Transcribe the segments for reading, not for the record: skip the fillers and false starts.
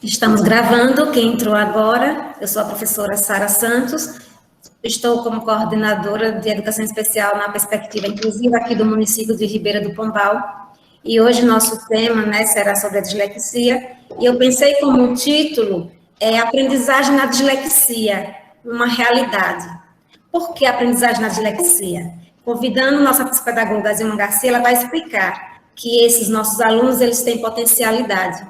Estamos gravando, quem entrou agora, eu sou a professora Sara Santos, estou como coordenadora de Educação Especial na Perspectiva Inclusiva aqui do município de Ribeira do Pombal, e hoje nosso tema, né, será sobre a dislexia, e eu pensei como título, Aprendizagem na Dislexia, uma realidade. Por que aprendizagem na dislexia? Convidando nossa psicopedagoga Zilma Garcia, ela vai explicar que esses nossos alunos, eles têm potencialidade.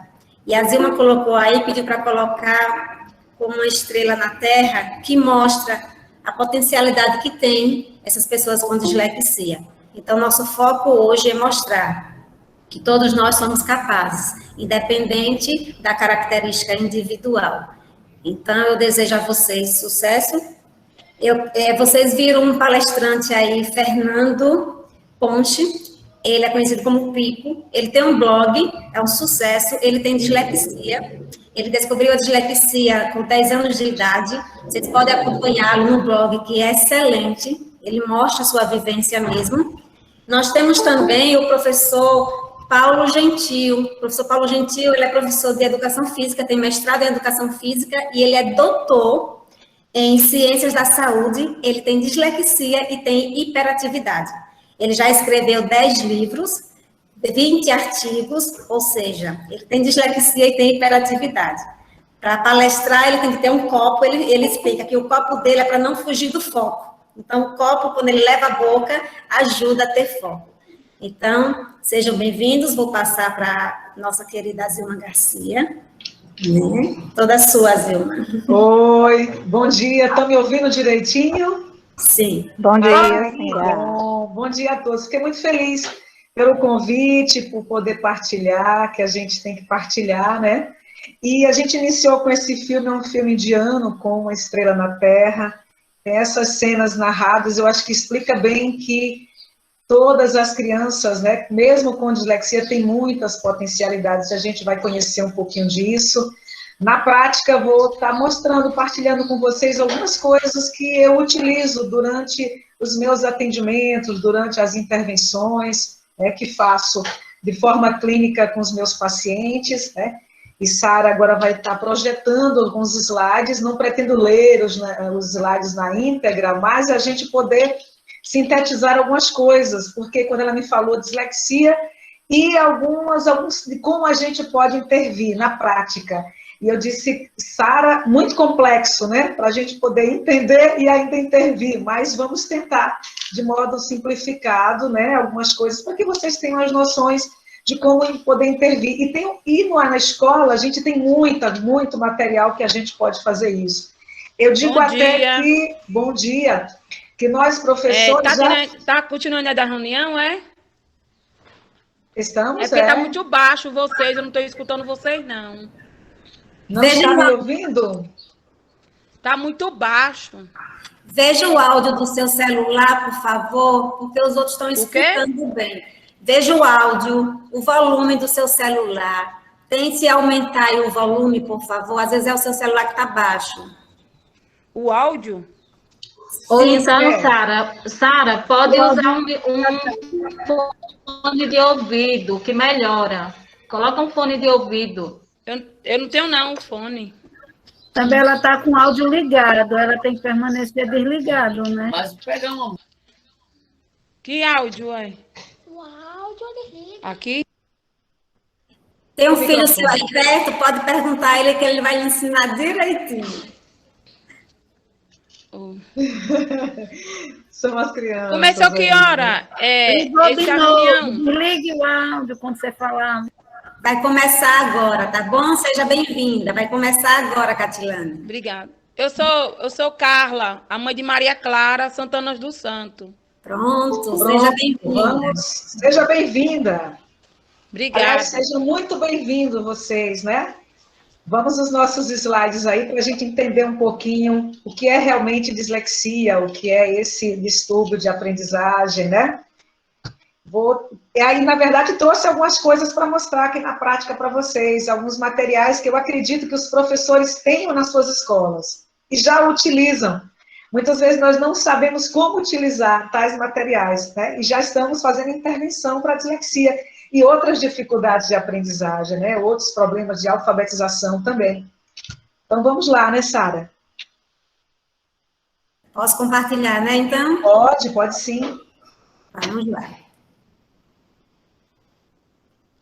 E a Zilma colocou aí, pediu para colocar como uma estrela na Terra, que mostra a potencialidade que tem essas pessoas com dislexia. Então, nosso foco hoje é mostrar que todos nós somos capazes, independente da característica individual. Então, eu desejo a vocês sucesso. Vocês viram um palestrante aí, Fernando Ponte, ele é conhecido como Pipo, ele tem um blog, é um sucesso, ele tem dislexia, ele descobriu a dislexia com 10 anos de idade, vocês podem acompanhá-lo no blog, que é excelente, ele mostra a sua vivência mesmo. Nós temos também o professor Paulo Gentil. O professor Paulo Gentil, ele é professor de Educação Física, tem mestrado em Educação Física e ele é doutor em Ciências da Saúde, ele tem dislexia e tem hiperatividade. Ele já escreveu 10 livros, 20 artigos, ou seja, ele tem dislexia e tem hiperatividade. Para palestrar, ele tem que ter um copo, ele explica que o copo dele é para não fugir do foco. Então, o copo, quando ele leva a boca, ajuda a ter foco. Então, sejam bem-vindos, vou passar para a nossa querida Zilma Garcia. Toda sua, Zilma. Oi, bom dia, estão me ouvindo direitinho? Sim. Bom dia, bom dia a todos. Fiquei muito feliz pelo convite, por poder partilhar, que a gente tem que partilhar, né? E a gente iniciou com esse filme, um filme indiano, com Uma Estrela na Terra. Essas cenas narradas, eu acho que explica bem que todas as crianças, né, mesmo com dislexia, têm muitas potencialidades. A gente vai conhecer um pouquinho disso. Na prática, vou estar mostrando, partilhando com vocês algumas coisas que eu utilizo durante os meus atendimentos, durante as intervenções, né, que faço de forma clínica com os meus pacientes, né? E Sara agora vai estar projetando alguns slides, não pretendo ler os slides na íntegra, mas a gente poder sintetizar algumas coisas, porque quando ela me falou dislexia e alguns de como a gente pode intervir na prática. E eu disse, Sara, muito complexo, né? Para a gente poder entender e ainda intervir, mas vamos tentar, de modo simplificado, né? Algumas coisas, para que vocês tenham as noções de como poder intervir. E na escola, a gente tem muito material que a gente pode fazer isso. Eu digo bom até dia. que, bom dia, que nós, professores... Tá continuando a da reunião, é? Estamos, porque está muito baixo vocês, eu não estou escutando vocês, não. Não está me ouvindo? Está muito baixo. Veja o áudio do seu celular, por favor, porque os outros estão escutando bem. Veja o áudio, o volume do seu celular. Tente aumentar aí o volume, por favor. Às vezes é o seu celular que está baixo. O áudio? Então, Sara, pode usar um fone de ouvido, que melhora. Coloca um fone de ouvido. Eu não tenho, não, fone. Também ela está com o áudio ligado, ela tem que permanecer desligado, né? Mas pega uma... Que áudio, é? O áudio liga. Aqui? Tem um filho seu aí perto, pode perguntar a ele que ele vai lhe ensinar direitinho. São as crianças. Começou que hora? Desligue o áudio quando você falar. Vai começar agora, tá bom? Seja bem-vinda. Vai começar agora, Catilane. Obrigada. Eu sou Carla, a mãe de Maria Clara Santana do Santo. Pronto, seja bem-vinda. Seja bem-vinda. Obrigada. Aliás, sejam muito bem-vindos vocês, né? Vamos aos nossos slides aí para a gente entender um pouquinho o que é realmente dislexia, o que é esse distúrbio de aprendizagem, né? E aí, na verdade, trouxe algumas coisas para mostrar aqui na prática para vocês, alguns materiais que eu acredito que os professores tenham nas suas escolas e já utilizam. Muitas vezes nós não sabemos como utilizar tais materiais, né? E já estamos fazendo intervenção para a dislexia. e outras dificuldades de aprendizagem, né? Outros problemas de alfabetização também. Então, vamos lá, né, Sara? Posso compartilhar, né, então? Pode sim. Vamos lá.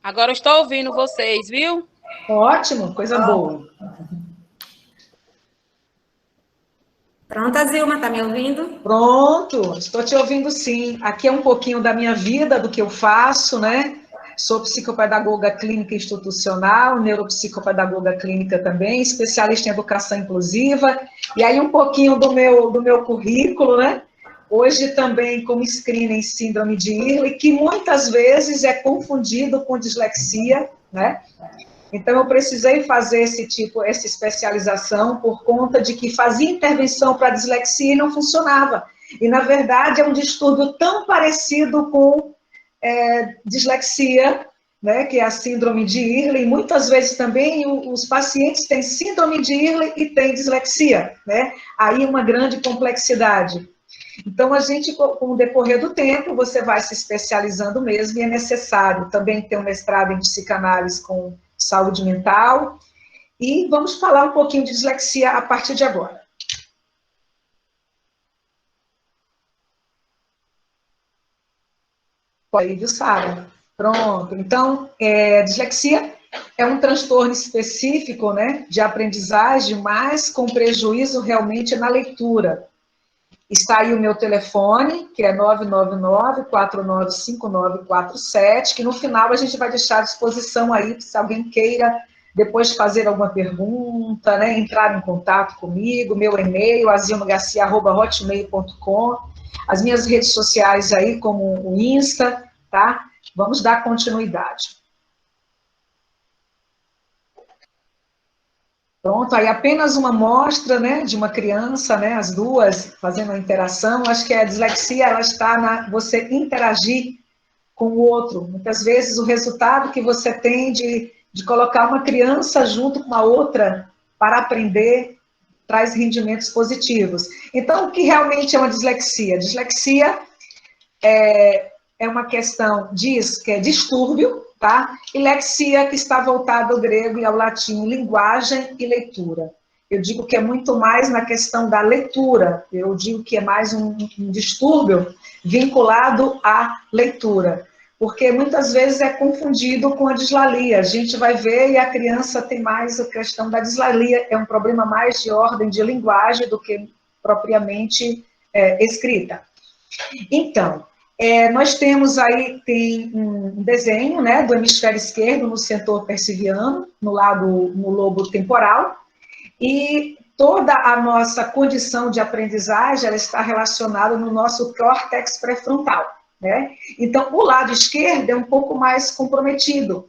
Agora eu estou ouvindo vocês, viu? Ótimo, coisa boa. Pronta, Zilma, tá me ouvindo? Pronto, estou te ouvindo sim. Aqui é um pouquinho da minha vida, do que eu faço, né? Sou psicopedagoga clínica institucional, neuropsicopedagoga clínica também, especialista em educação inclusiva, e aí um pouquinho do meu currículo, né? Hoje também como screener em síndrome de Ehlers, que muitas vezes é confundido com dislexia, né? Então, eu precisei fazer essa especialização por conta de que fazia intervenção para dislexia e não funcionava. E, na verdade, é um distúrbio tão parecido com dislexia, né, que é a síndrome de Ehlers, e muitas vezes também os pacientes têm síndrome de Ehlers e têm dislexia, né? Aí uma grande complexidade. Então, a gente, com o decorrer do tempo, você vai se especializando mesmo, e é necessário também ter um mestrado em psicanálise com saúde mental, e vamos falar um pouquinho de dislexia a partir de agora. Aí, viu, Sara? Pronto. Então, dislexia é um transtorno específico, né, de aprendizagem, mas com prejuízo realmente na leitura. Está aí o meu telefone, que é 999-495947, que no final a gente vai deixar à disposição aí, se alguém queira depois fazer alguma pergunta, né, entrar em contato comigo, meu e-mail, azilmagarcia@hotmail.com, as minhas redes sociais aí, como o Insta, tá? Vamos dar continuidade. Pronto, aí apenas uma amostra, né, de uma criança, né, as duas fazendo a interação. Acho que a dislexia, ela está na você interagir com o outro. Muitas vezes o resultado que você tem de colocar uma criança junto com a outra para aprender traz rendimentos positivos. Então, o que realmente é uma dislexia? Dislexia é uma questão, diz que é distúrbio, tá? E lexia, que está voltada ao grego e ao latim, linguagem e leitura. Eu digo que é muito mais na questão da leitura, eu digo que é mais um distúrbio vinculado à leitura, porque muitas vezes é confundido com a dislalia. A gente vai ver e a criança tem mais a questão da dislalia, é um problema mais de ordem de linguagem do que propriamente escrita. Então, nós temos aí, tem um desenho, né, do hemisfério esquerdo no setor perciviano, no lobo temporal, e toda a nossa condição de aprendizagem, ela está relacionada no nosso córtex pré-frontal, né? Então, o lado esquerdo é um pouco mais comprometido.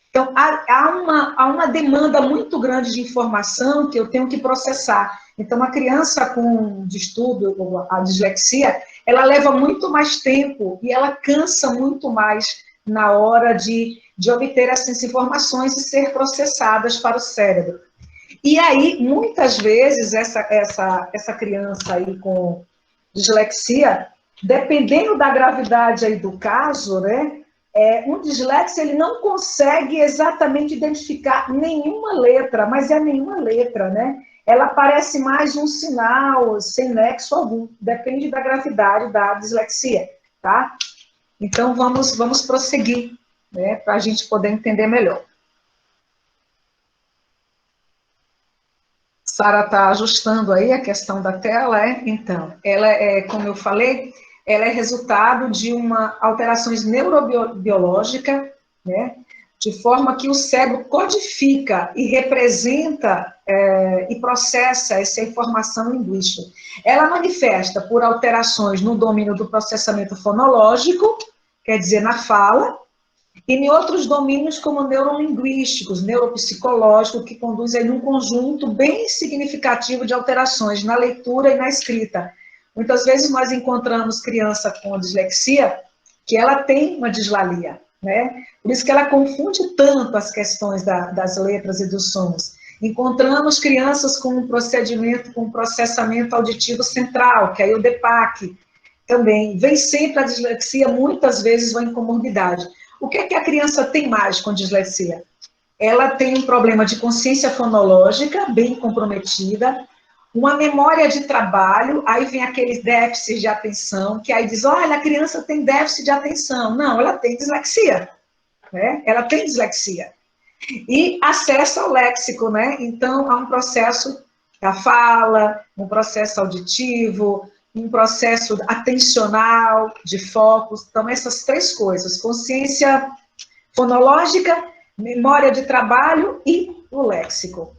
Então, há uma demanda muito grande de informação que eu tenho que processar. Então, a criança com distúrbio, a dislexia, ela leva muito mais tempo e ela cansa muito mais na hora de obter essas informações e ser processadas para o cérebro. E aí, muitas vezes, essa criança aí com dislexia, dependendo da gravidade aí do caso, né, um dislexia, ele não consegue exatamente identificar nenhuma letra, mas é nenhuma letra, né? Ela parece mais um sinal sem nexo algum, depende da gravidade da dislexia, tá? Então, vamos prosseguir, né, para a gente poder entender melhor. Sara está ajustando aí a questão da tela, Então, ela como eu falei, ela é resultado de alterações neurobiológicas, né? De forma que o cérebro codifica e representa e processa essa informação linguística. Ela manifesta por alterações no domínio do processamento fonológico, quer dizer, na fala, e em outros domínios como neurolinguísticos, neuropsicológicos, que conduzem a um conjunto bem significativo de alterações na leitura e na escrita. Muitas vezes nós encontramos criança com dislexia que ela tem uma dislalia, né? Por isso que ela confunde tanto as questões das letras e dos sons. Encontramos crianças com um processamento auditivo central, que é o DEPAC, também. Vem sempre a dislexia, muitas vezes vem em comorbidade. O que é que a criança tem mais com dislexia? Ela tem um problema de consciência fonológica bem comprometida, uma memória de trabalho, aí vem aqueles déficits de atenção, que aí diz, olha, a criança tem déficit de atenção. Não, ela tem dislexia, né? Ela tem dislexia. E acesso ao léxico, né? Então, há um processo da fala, um processo auditivo, um processo atencional, de focos. Então, essas três coisas, consciência fonológica, memória de trabalho e o léxico.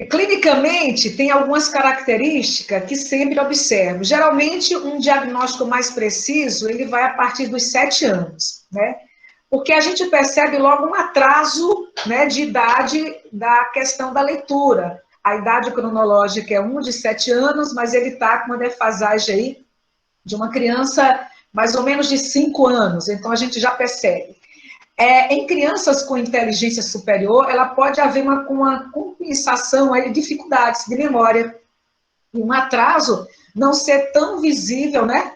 Clinicamente, tem algumas características que sempre observo. Geralmente, um diagnóstico mais preciso, ele vai a partir dos 7 anos, né? Porque a gente percebe logo um atraso, né, de idade da questão da leitura. A idade cronológica é de 7 anos, mas ele está com uma defasagem aí de uma criança mais ou menos de 5 anos. Então, a gente já percebe. Em crianças com inteligência superior, ela pode haver uma compensação aí de dificuldades de memória. E um atraso não ser tão visível, né?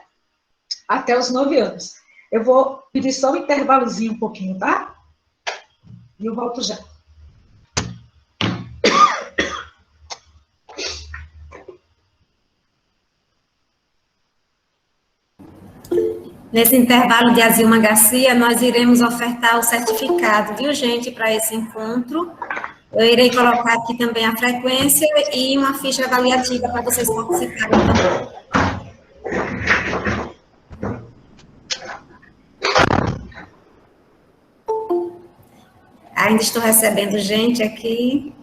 Até os 9 anos. Eu vou pedir só um intervalozinho um pouquinho, tá? E eu volto já. Nesse intervalo de Azilma Garcia, nós iremos ofertar o certificado, viu, gente, para esse encontro. Eu irei colocar aqui também a frequência e uma ficha avaliativa para vocês participarem também. Ainda estou recebendo gente aqui.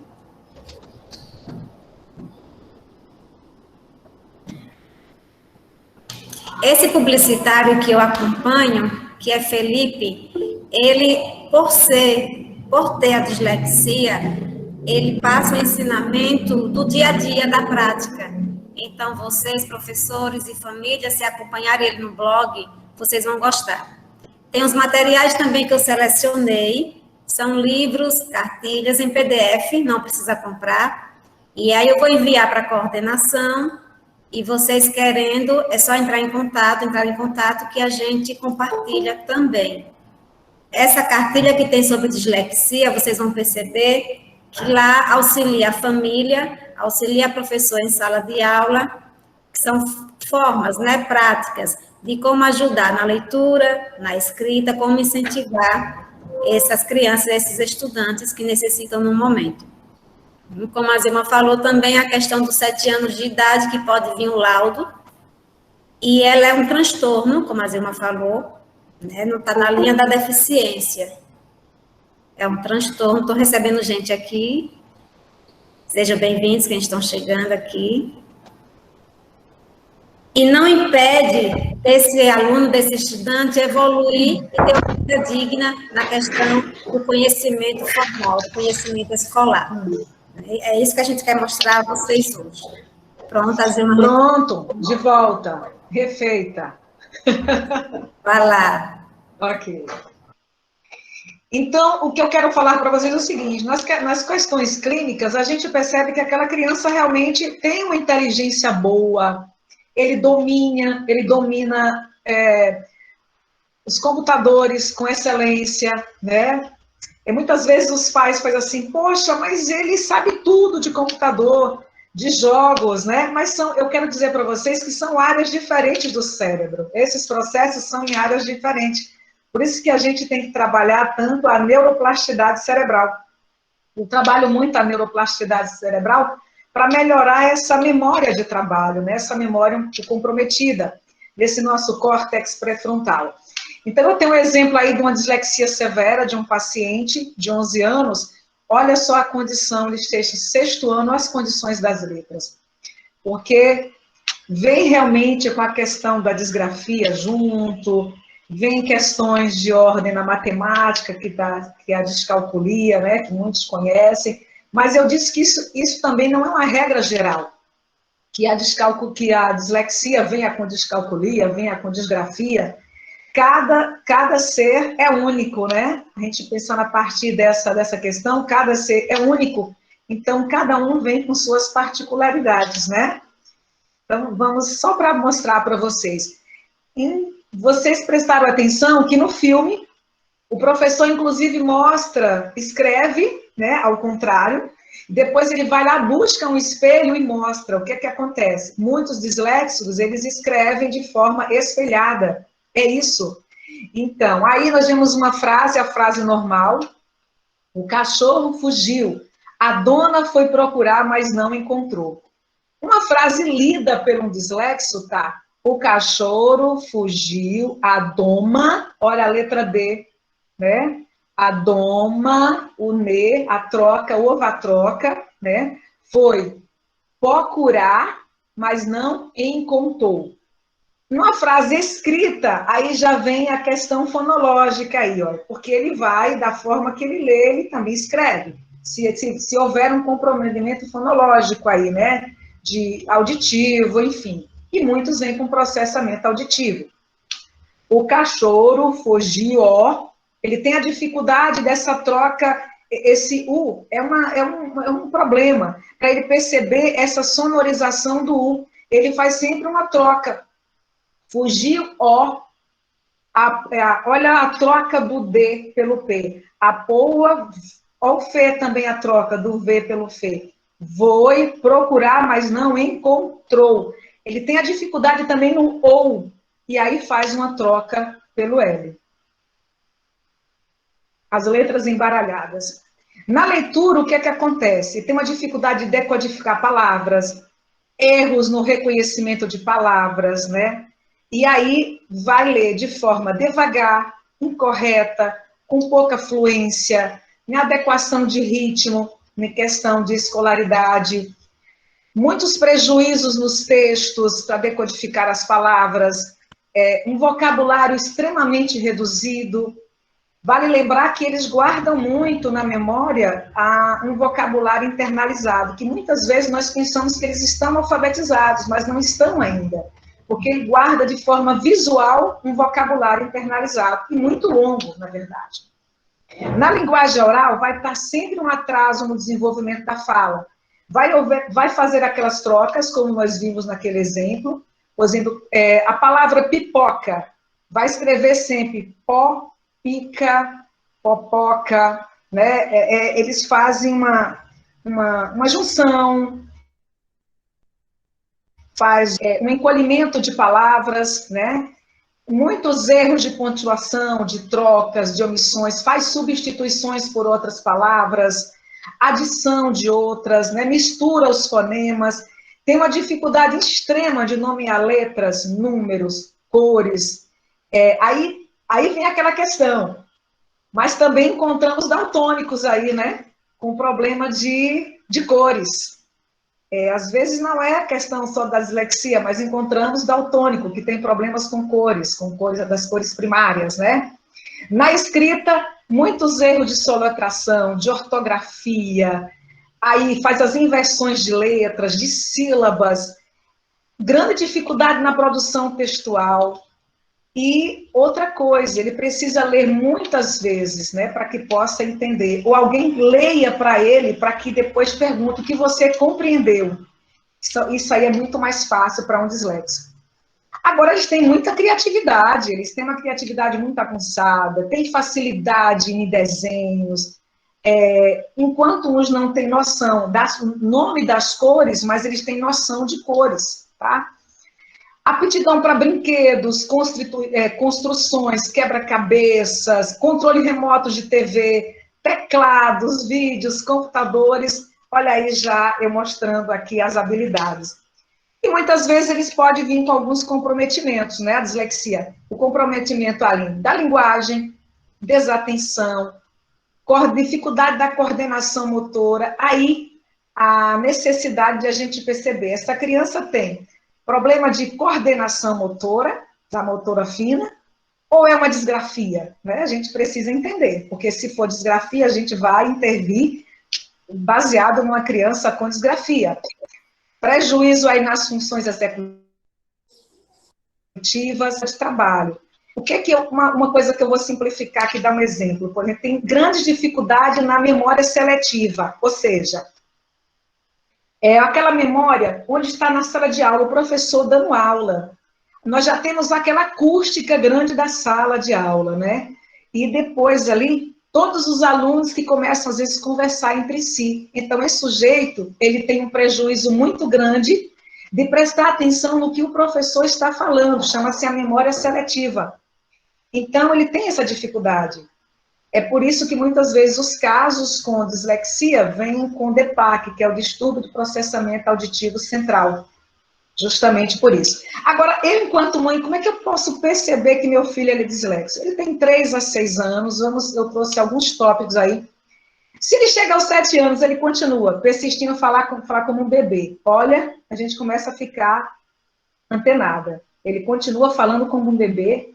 Esse publicitário que eu acompanho, que é Felipe, ele, por ter a dislexia, ele passa o ensinamento do dia a dia, da prática. Então, vocês, professores e família, se acompanharem ele no blog, vocês vão gostar. Tem os materiais também que eu selecionei, são livros, cartilhas em PDF, não precisa comprar. E aí eu vou enviar para a coordenação, e vocês querendo, é só entrar em contato que a gente compartilha também. Essa cartilha que tem sobre dislexia, vocês vão perceber que lá auxilia a família, auxilia a professor em sala de aula, que são formas, né, práticas, de como ajudar na leitura, na escrita, como incentivar essas crianças, esses estudantes que necessitam no momento. Como a Zilma falou também, a questão dos 7 anos de idade, que pode vir o laudo, e ela é um transtorno, como a Zilma falou, né, não está na linha da deficiência. É um transtorno, estou recebendo gente aqui, sejam bem-vindos, quem estão chegando aqui. E não impede desse aluno, desse estudante, evoluir e ter uma vida digna na questão do conhecimento formal, do conhecimento escolar. É isso que a gente quer mostrar a vocês hoje. Pronto, Azilma? Pronto, de volta, refeita. Vai lá. Ok. Então, o que eu quero falar para vocês é o seguinte, nas questões clínicas, a gente percebe que aquela criança realmente tem uma inteligência boa, ele domina os computadores com excelência, né? E muitas vezes os pais fazem assim, poxa, mas ele sabe tudo de computador, de jogos, né? Mas eu quero dizer para vocês que são áreas diferentes do cérebro. Esses processos são em áreas diferentes. Por isso que a gente tem que trabalhar tanto a neuroplasticidade cerebral. Eu trabalho muito a neuroplasticidade cerebral para melhorar essa memória de trabalho, né? Essa memória comprometida desse nosso córtex pré-frontal. Então, eu tenho um exemplo aí de uma dislexia severa de um paciente de 11 anos. Olha só a condição, ele esteja no 6º ano, as condições das letras. Porque vem realmente com a questão da disgrafia junto, vem questões de ordem na matemática, que é a descalculia, né, que muitos conhecem. Mas eu disse que isso também não é uma regra geral. Que a dislexia venha com descalculia, venha com disgrafia. Cada ser é único, né? A gente pensando a partir dessa questão, cada ser é único, então cada um vem com suas particularidades, né? Então, vamos só para mostrar para vocês. Vocês prestaram atenção que no filme, o professor, inclusive, escreve, né, ao contrário, depois ele vai lá, busca um espelho e mostra o que acontece. Muitos disléxicos, eles escrevem de forma espelhada. É isso. Então, aí nós vemos uma frase, a frase normal. O cachorro fugiu. A dona foi procurar, mas não encontrou. Uma frase lida por um dislexo, tá? O cachorro fugiu, a doma, olha a letra D, né? A doma, o ne, a troca, houve a troca, né? Foi procurar, mas não encontrou. Numa frase escrita, aí já vem a questão fonológica aí, ó, porque ele vai, da forma que ele lê, ele também escreve. Se houver um comprometimento fonológico aí, né? De auditivo, enfim. E muitos vêm com processamento auditivo. O cachorro fugiu, ó, ele tem a dificuldade dessa troca, esse U é um problema, para ele perceber essa sonorização do U. Ele faz sempre uma troca. Fugiu, ó, olha a troca do D pelo P. A poa, ó o Fê também a troca do V pelo Fê. Foi procurar, mas não encontrou. Ele tem a dificuldade também no OU, e aí faz uma troca pelo L. As letras embaralhadas. Na leitura, o que acontece? Tem uma dificuldade de decodificar palavras, erros no reconhecimento de palavras, né? E aí vai ler de forma devagar, incorreta, com pouca fluência, inadequação de ritmo, em questão de escolaridade, muitos prejuízos nos textos para decodificar as palavras, um vocabulário extremamente reduzido. Vale lembrar que eles guardam muito na memória um vocabulário internalizado, que muitas vezes nós pensamos que eles estão alfabetizados, mas não estão ainda, porque ele guarda de forma visual um vocabulário internalizado, e muito longo, na verdade. Na linguagem oral, vai estar sempre um atraso no desenvolvimento da fala. Vai fazer aquelas trocas, como nós vimos naquele exemplo. Por exemplo, a palavra pipoca, vai escrever sempre pó, pica, popoca, né? Eles fazem uma junção, faz um encolhimento de palavras, né? Muitos erros de pontuação, de trocas, de omissões, faz substituições por outras palavras, adição de outras, né? Mistura os fonemas, tem uma dificuldade extrema de nomear letras, números, cores. Aí vem aquela questão. Mas também encontramos daltônicos aí, né? Com problema de cores. Às vezes não é a questão só da dislexia, mas encontramos daltônico, que tem problemas com cores das cores primárias, né? Na escrita, muitos erros de soletração, de ortografia, aí faz as inversões de letras, de sílabas, grande dificuldade na produção textual. E outra coisa, ele precisa ler muitas vezes, né, para que possa entender. Ou alguém leia para ele, para que depois pergunte o que você compreendeu. Isso aí é muito mais fácil para um disléxico. Agora, eles têm muita criatividade, eles têm uma criatividade muito aguçada, têm facilidade em desenhos, enquanto uns não têm noção do nome das cores, mas eles têm noção de cores, tá? Aptidão para brinquedos, construções, quebra-cabeças, controle remoto de TV, teclados, vídeos, computadores. Olha aí já eu mostrando aqui as habilidades. E muitas vezes eles podem vir com alguns comprometimentos, né? A dislexia. O comprometimento além da linguagem, desatenção, dificuldade da coordenação motora. Aí a necessidade de a gente perceber. Essa criança tem problema de coordenação motora, da motora fina, ou é uma disgrafia? Né? A gente precisa entender, porque se for disgrafia, a gente vai intervir baseado numa criança com disgrafia. Prejuízo aí nas funções executivas de trabalho. O que é uma coisa que eu vou simplificar aqui, dar um exemplo? Por exemplo, tem grande dificuldade na memória seletiva, ou seja, É aquela memória onde está na sala de aula, o professor dando aula. Nós já temos aquela acústica grande da sala de aula, né? E depois ali, todos os alunos que começam, às vezes, a conversar entre si. Então, esse sujeito, ele tem um prejuízo muito grande de prestar atenção no que o professor está falando, chama-se a memória seletiva. Então, ele tem essa dificuldade. É por isso que, muitas vezes, os casos com dislexia vêm com DPAC, que é o distúrbio do processamento auditivo central. Justamente por isso. Agora, eu, enquanto mãe, como é que eu posso perceber que meu filho é disléxico? Ele tem 3 a 6 anos, eu trouxe alguns tópicos aí. Se ele chega aos 7 anos, ele continua persistindo em falar como um bebê. Olha, a gente começa a ficar antenada. Ele continua falando como um bebê,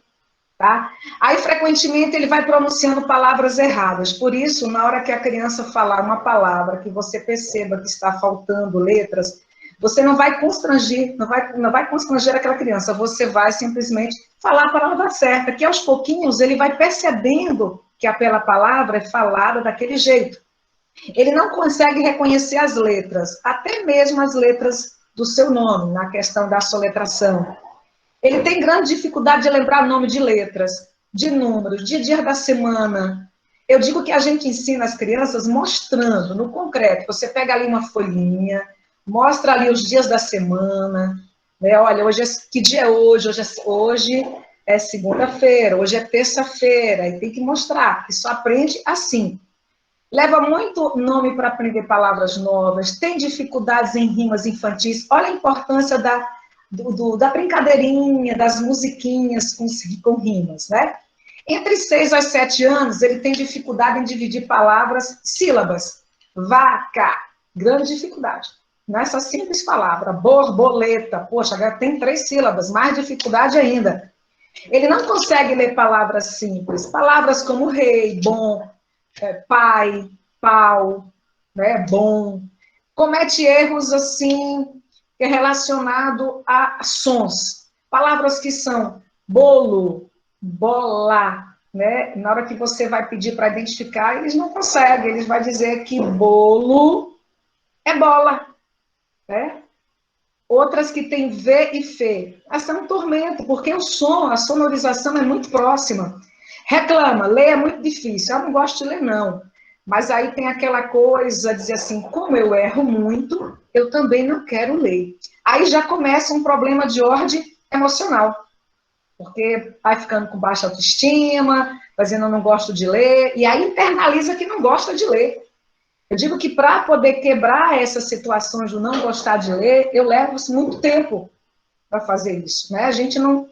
tá? Aí, frequentemente, ele vai pronunciando palavras erradas. Por isso, na hora que a criança falar uma palavra que você perceba que está faltando letras, você não vai constranger, não vai constranger aquela criança, você vai simplesmente falar a palavra certa, que aos pouquinhos ele vai percebendo que aquela palavra é falada daquele jeito. Ele não consegue reconhecer as letras, até mesmo as letras do seu nome, na questão da soletração. Ele tem grande dificuldade de lembrar o nome de letras, de números, de dia da semana. Eu digo que a gente ensina as crianças mostrando, no concreto. Você pega ali uma folhinha, mostra ali os dias da semana, né? Olha, que dia é hoje? Hoje é segunda-feira, hoje é terça-feira, e tem que mostrar, que só aprende assim. Leva muito nome para aprender palavras novas, tem dificuldades em rimas infantis. Olha a importância da brincadeirinha, das musiquinhas com rimas, né? Entre 6 a 7 anos, ele tem dificuldade em dividir palavras, sílabas. Vaca, grande dificuldade. Nessa simples palavra, borboleta, poxa, agora tem 3 sílabas, mais dificuldade ainda. Ele não consegue ler palavras simples, palavras como rei, bom, pai, pau, né, bom. Comete erros, assim, relacionado a sons. Palavras que são bolo, bola, né? Na hora que você vai pedir para identificar, eles não conseguem, eles vão dizer que bolo é bola. Né? Outras que tem V e F. Essa é um tormento, porque o som, a sonorização é muito próxima. Reclama, ler é muito difícil. Eu não gosto de ler, não. Mas aí tem aquela coisa, dizer assim, como eu erro muito, eu também não quero ler. Aí já começa um problema de ordem emocional. Porque vai ficando com baixa autoestima, fazendo eu não gosto de ler, e aí internaliza que não gosta de ler. Eu digo que para poder quebrar essas situações de não gostar de ler, eu levo muito tempo para fazer isso. Né? A gente não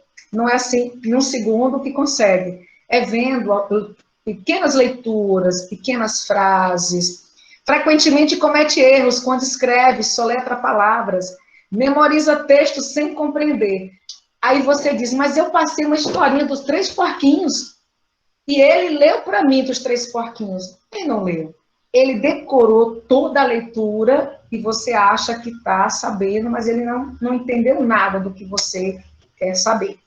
é assim, em um segundo que consegue. É vendo pequenas leituras, pequenas frases. Frequentemente comete erros quando escreve, soletra palavras, memoriza textos sem compreender. Aí você diz, mas eu passei uma historinha dos 3 porquinhos e ele leu para mim dos 3 porquinhos. Ele não leu. Ele decorou toda a leitura e você acha que está sabendo, mas ele não entendeu nada do que você quer saber.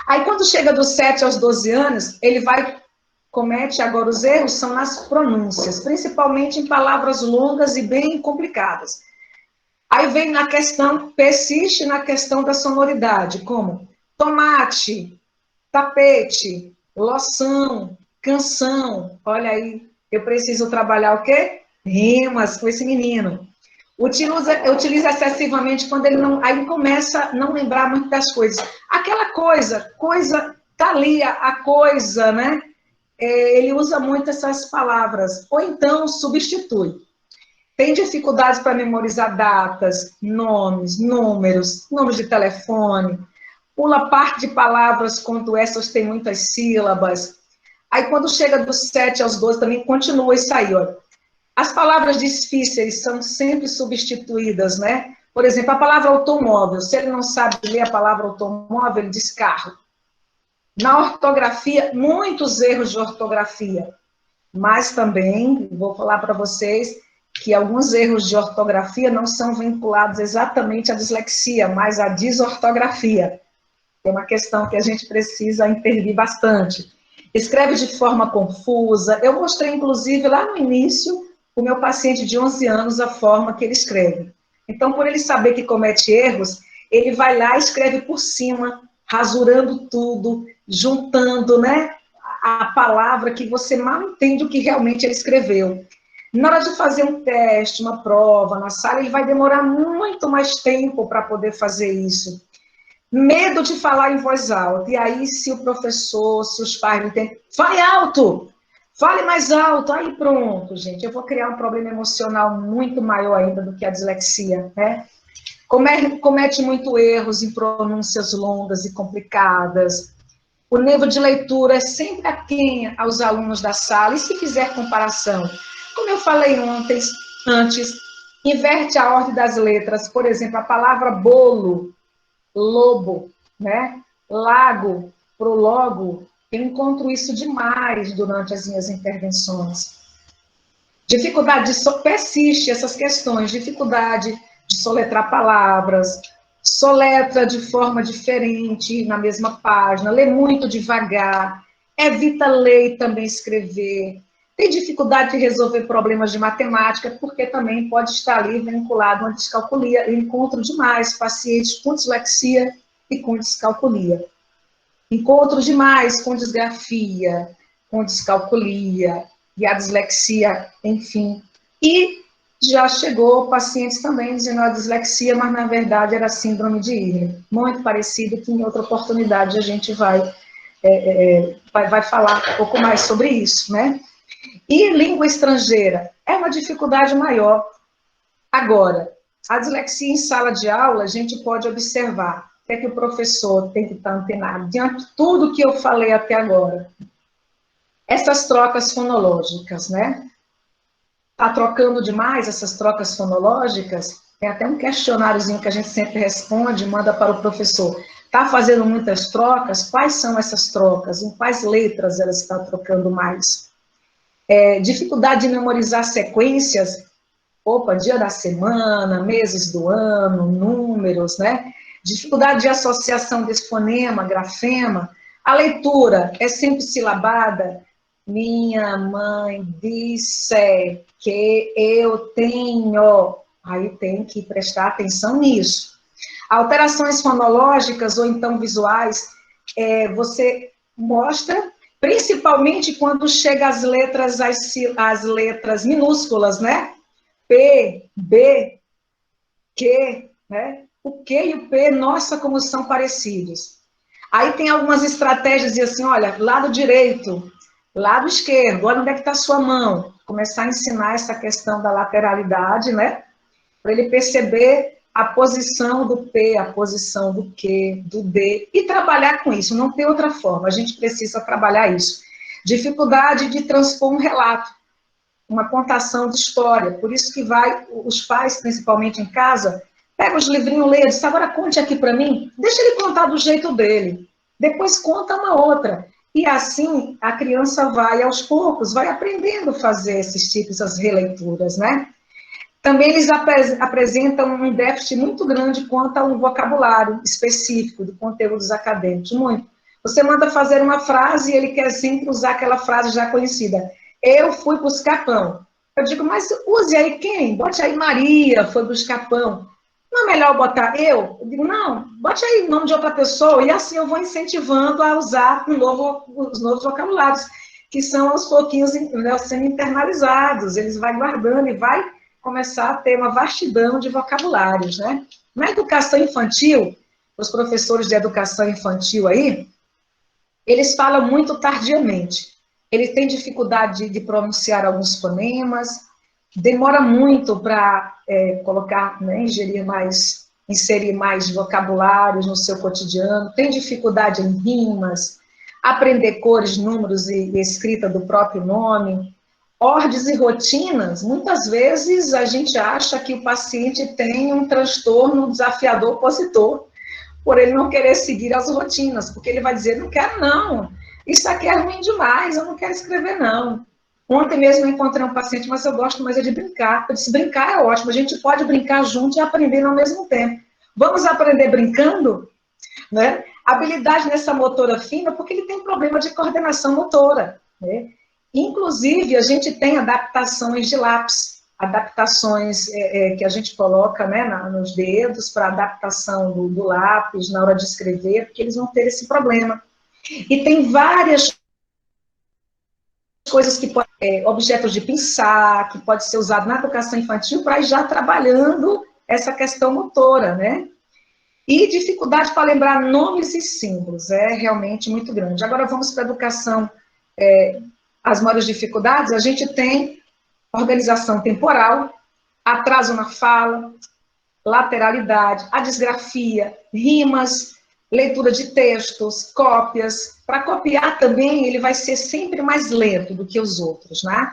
Aí, quando chega dos 7 aos 12 anos, ele comete agora os erros, são nas pronúncias, principalmente em palavras longas e bem complicadas. Aí vem na questão, persiste na questão da sonoridade, como tomate, tapete, loção, canção, olha aí. Eu preciso trabalhar o quê? Rimas com esse menino. Utiliza excessivamente quando ele não... Aí começa a não lembrar muito das coisas. Aquela coisa, tá ali, a coisa, né? Ele usa muito essas palavras. Ou então substitui. Tem dificuldades para memorizar datas, nomes, números de telefone. Pula parte de palavras quando essas têm muitas sílabas. Aí, quando chega dos 7 aos 12, também continua isso aí, ó. As palavras difíceis são sempre substituídas, né? Por exemplo, a palavra automóvel. Se ele não sabe ler a palavra automóvel, ele diz carro. Na ortografia, muitos erros de ortografia. Mas também, vou falar para vocês, que alguns erros de ortografia não são vinculados exatamente à dislexia, mas à desortografia. É uma questão que a gente precisa intervir bastante. Escreve de forma confusa. Eu mostrei, inclusive, lá no início, o meu paciente de 11 anos a forma que ele escreve. Então, por ele saber que comete erros, ele vai lá e escreve por cima, rasurando tudo, juntando, né, a palavra que você mal entende o que realmente ele escreveu. Na hora de fazer um teste, uma prova na sala, ele vai demorar muito mais tempo para poder fazer isso. Medo de falar em voz alta. E aí, se o professor, se os pais não entendem, fale alto! Fale mais alto! Aí pronto, gente, eu vou criar um problema emocional muito maior ainda do que a dislexia, né? Comete muito erros em pronúncias longas e complicadas. O nível de leitura é sempre aquém aos alunos da sala. E se fizer comparação? Como eu falei antes, inverte a ordem das letras. Por exemplo, a palavra bolo, lobo, né? Lago, prólogo. Eu encontro isso demais durante as minhas intervenções. Dificuldade persiste essas questões, dificuldade de soletrar palavras, soletra de forma diferente na mesma página, lê muito devagar, evita ler e também escrever, tem dificuldade de resolver problemas de matemática, porque também pode estar ali vinculado a uma descalculia. Eu encontro demais pacientes com dislexia e com descalculia. Encontro demais com disgrafia, com descalculia, e a dislexia, enfim. E já chegou pacientes também dizendo a dislexia, mas na verdade era síndrome de Irlen. Muito parecido, que em outra oportunidade a gente vai falar um pouco mais sobre isso, né? E língua estrangeira é uma dificuldade maior. Agora, a dislexia em sala de aula, a gente pode observar que o professor tem que estar antenado diante de tudo que eu falei até agora. Essas trocas fonológicas, né? Está trocando demais essas trocas fonológicas? Tem até um questionáriozinho que a gente sempre responde, manda para o professor. Está fazendo muitas trocas? Quais são essas trocas? Em quais letras ela está trocando mais? Dificuldade de memorizar sequências, dia da semana, meses do ano, números, né? Dificuldade de associação desse fonema, grafema. A leitura é sempre silabada. Minha mãe disse que eu tenho. Aí tem que prestar atenção nisso. Alterações fonológicas ou então visuais, você mostra, principalmente quando chega às letras minúsculas, né? P, B, Q, né? O Q e o P, nossa, como são parecidos. Aí tem algumas estratégias de assim, olha, lado direito, lado esquerdo, olha onde é que está a sua mão. Começar a ensinar essa questão da lateralidade, né? Para ele perceber a posição do P, a posição do Q, do D, e trabalhar com isso, não tem outra forma, a gente precisa trabalhar isso. Dificuldade de transpor um relato, uma contação de história, por isso que os pais, principalmente em casa, pega os livrinhos, lê, diz, agora conte aqui para mim, deixa ele contar do jeito dele, depois conta uma outra, e assim a criança vai, aos poucos, vai aprendendo a fazer esses tipos, essas releituras, né? Também eles apresentam um déficit muito grande quanto a um vocabulário específico de conteúdos acadêmicos, muito. Você manda fazer uma frase e ele quer sempre usar aquela frase já conhecida. Eu fui buscar pão. Eu digo, mas use aí quem? Bote aí Maria, foi buscar pão. Não é melhor botar eu? Eu digo, não, bote aí o nome de outra pessoa, e assim eu vou incentivando a usar os novos vocabulários, que são aos pouquinhos sendo internalizados, eles vão guardando e vai começar a ter uma vastidão de vocabulários, né? Na educação infantil, os professores de educação infantil aí, eles falam muito tardiamente. Ele tem dificuldade de pronunciar alguns fonemas, demora muito para colocar, né, inserir mais vocabulários no seu cotidiano, tem dificuldade em rimas, aprender cores, números e escrita do próprio nome. Ordens e rotinas, muitas vezes a gente acha que o paciente tem um transtorno desafiador opositor, por ele não querer seguir as rotinas, porque ele vai dizer, não quero não, isso aqui é ruim demais, eu não quero escrever não. Ontem mesmo eu encontrei um paciente, mas eu gosto mais de brincar. Eu disse, brincar é ótimo, a gente pode brincar junto e aprender ao mesmo tempo. Vamos aprender brincando? Né? Habilidade nessa motora fina, porque ele tem problema de coordenação motora, né? Inclusive, a gente tem adaptações de lápis, adaptações que a gente coloca, né, nos dedos para adaptação do lápis na hora de escrever, porque eles vão ter esse problema. E tem várias coisas que podem, objetos de pensar, que pode ser usado na educação infantil para ir já trabalhando essa questão motora, né? E dificuldade para lembrar nomes e símbolos, é realmente muito grande. Agora vamos para a educação, as maiores dificuldades, a gente tem organização temporal, atraso na fala, lateralidade, a disgrafia, rimas, leitura de textos, cópias. Para copiar também, ele vai ser sempre mais lento do que os outros, né?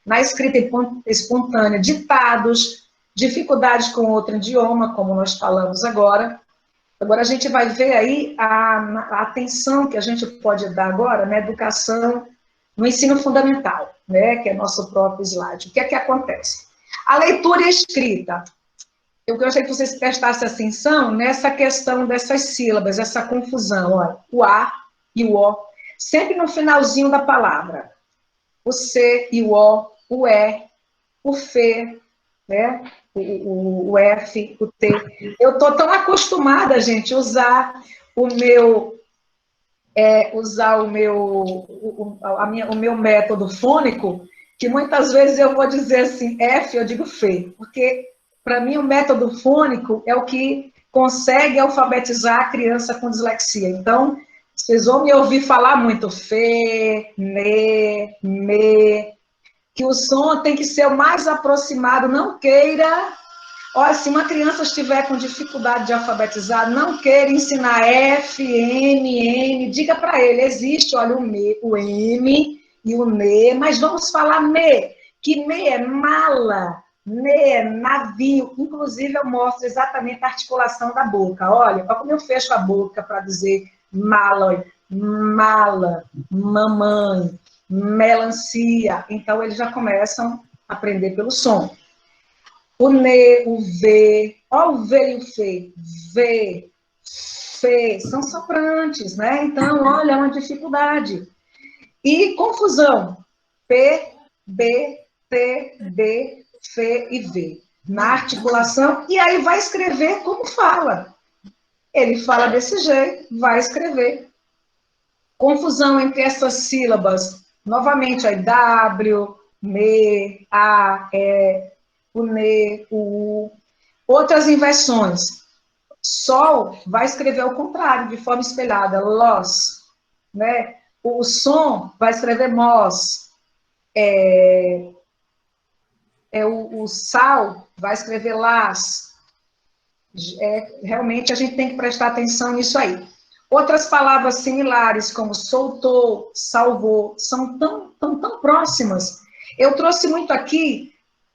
Na escrita espontânea, ditados, dificuldades com outro idioma, como nós falamos agora. Agora a gente vai ver aí a atenção que a gente pode dar agora na educação, no ensino fundamental, né, que é nosso próprio slide. O que é que acontece? A leitura e a escrita. Eu gostaria que vocês prestassem atenção nessa questão dessas sílabas, essa confusão. Olha, o A e o O, sempre no finalzinho da palavra. O C e o O, o E, o F, né? O F, o T. Eu estou tão acostumada, gente, a usar o meu o meu método fônico, que muitas vezes eu vou dizer assim, F, eu digo Fê, porque para mim o método fônico é o que consegue alfabetizar a criança com dislexia. Então, vocês vão me ouvir falar muito Fê, me, que o som tem que ser o mais aproximado, não queira... Olha, se uma criança estiver com dificuldade de alfabetizar, não queira ensinar F, M, N, diga para ele, existe, olha, o M e o NE, mas vamos falar me, que me é mala, me é navio, inclusive eu mostro exatamente a articulação da boca, olha como eu fecho a boca para dizer mala, mala, mamãe, melancia, então eles já começam a aprender pelo som. O NE, o V, ó o V e o Fê, V, Fê, são soprantes, né? Então, olha, é uma dificuldade. E confusão, P, B, T, D, Fê e V, na articulação, e aí vai escrever como fala. Ele fala desse jeito, vai escrever. Confusão entre essas sílabas, novamente, aí W, ME, A, E, o NE, o U. Outras inversões. Sol vai escrever ao contrário, de forma espelhada, los, né? O som vai escrever mos. O sal vai escrever las. Realmente a gente tem que prestar atenção nisso aí. Outras palavras similares, como soltou, salvou, são tão próximas. Eu trouxe muito aqui,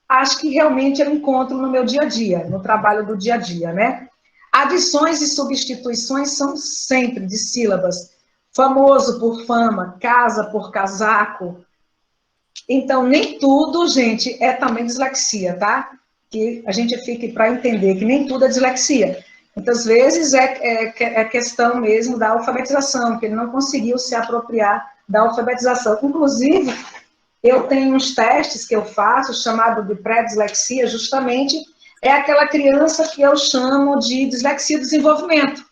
acho que realmente eu encontro no meu dia a dia, no trabalho do dia a dia, né? Adições e substituições são sempre de sílabas. Famoso por fama, casa por casaco. Então, nem tudo, gente, é também dislexia, tá? Que a gente fique para entender que nem tudo é dislexia. Muitas vezes é questão mesmo da alfabetização, que ele não conseguiu se apropriar da alfabetização. Inclusive, eu tenho uns testes que eu faço, chamado de pré-dislexia, justamente, é aquela criança que eu chamo de dislexia do desenvolvimento.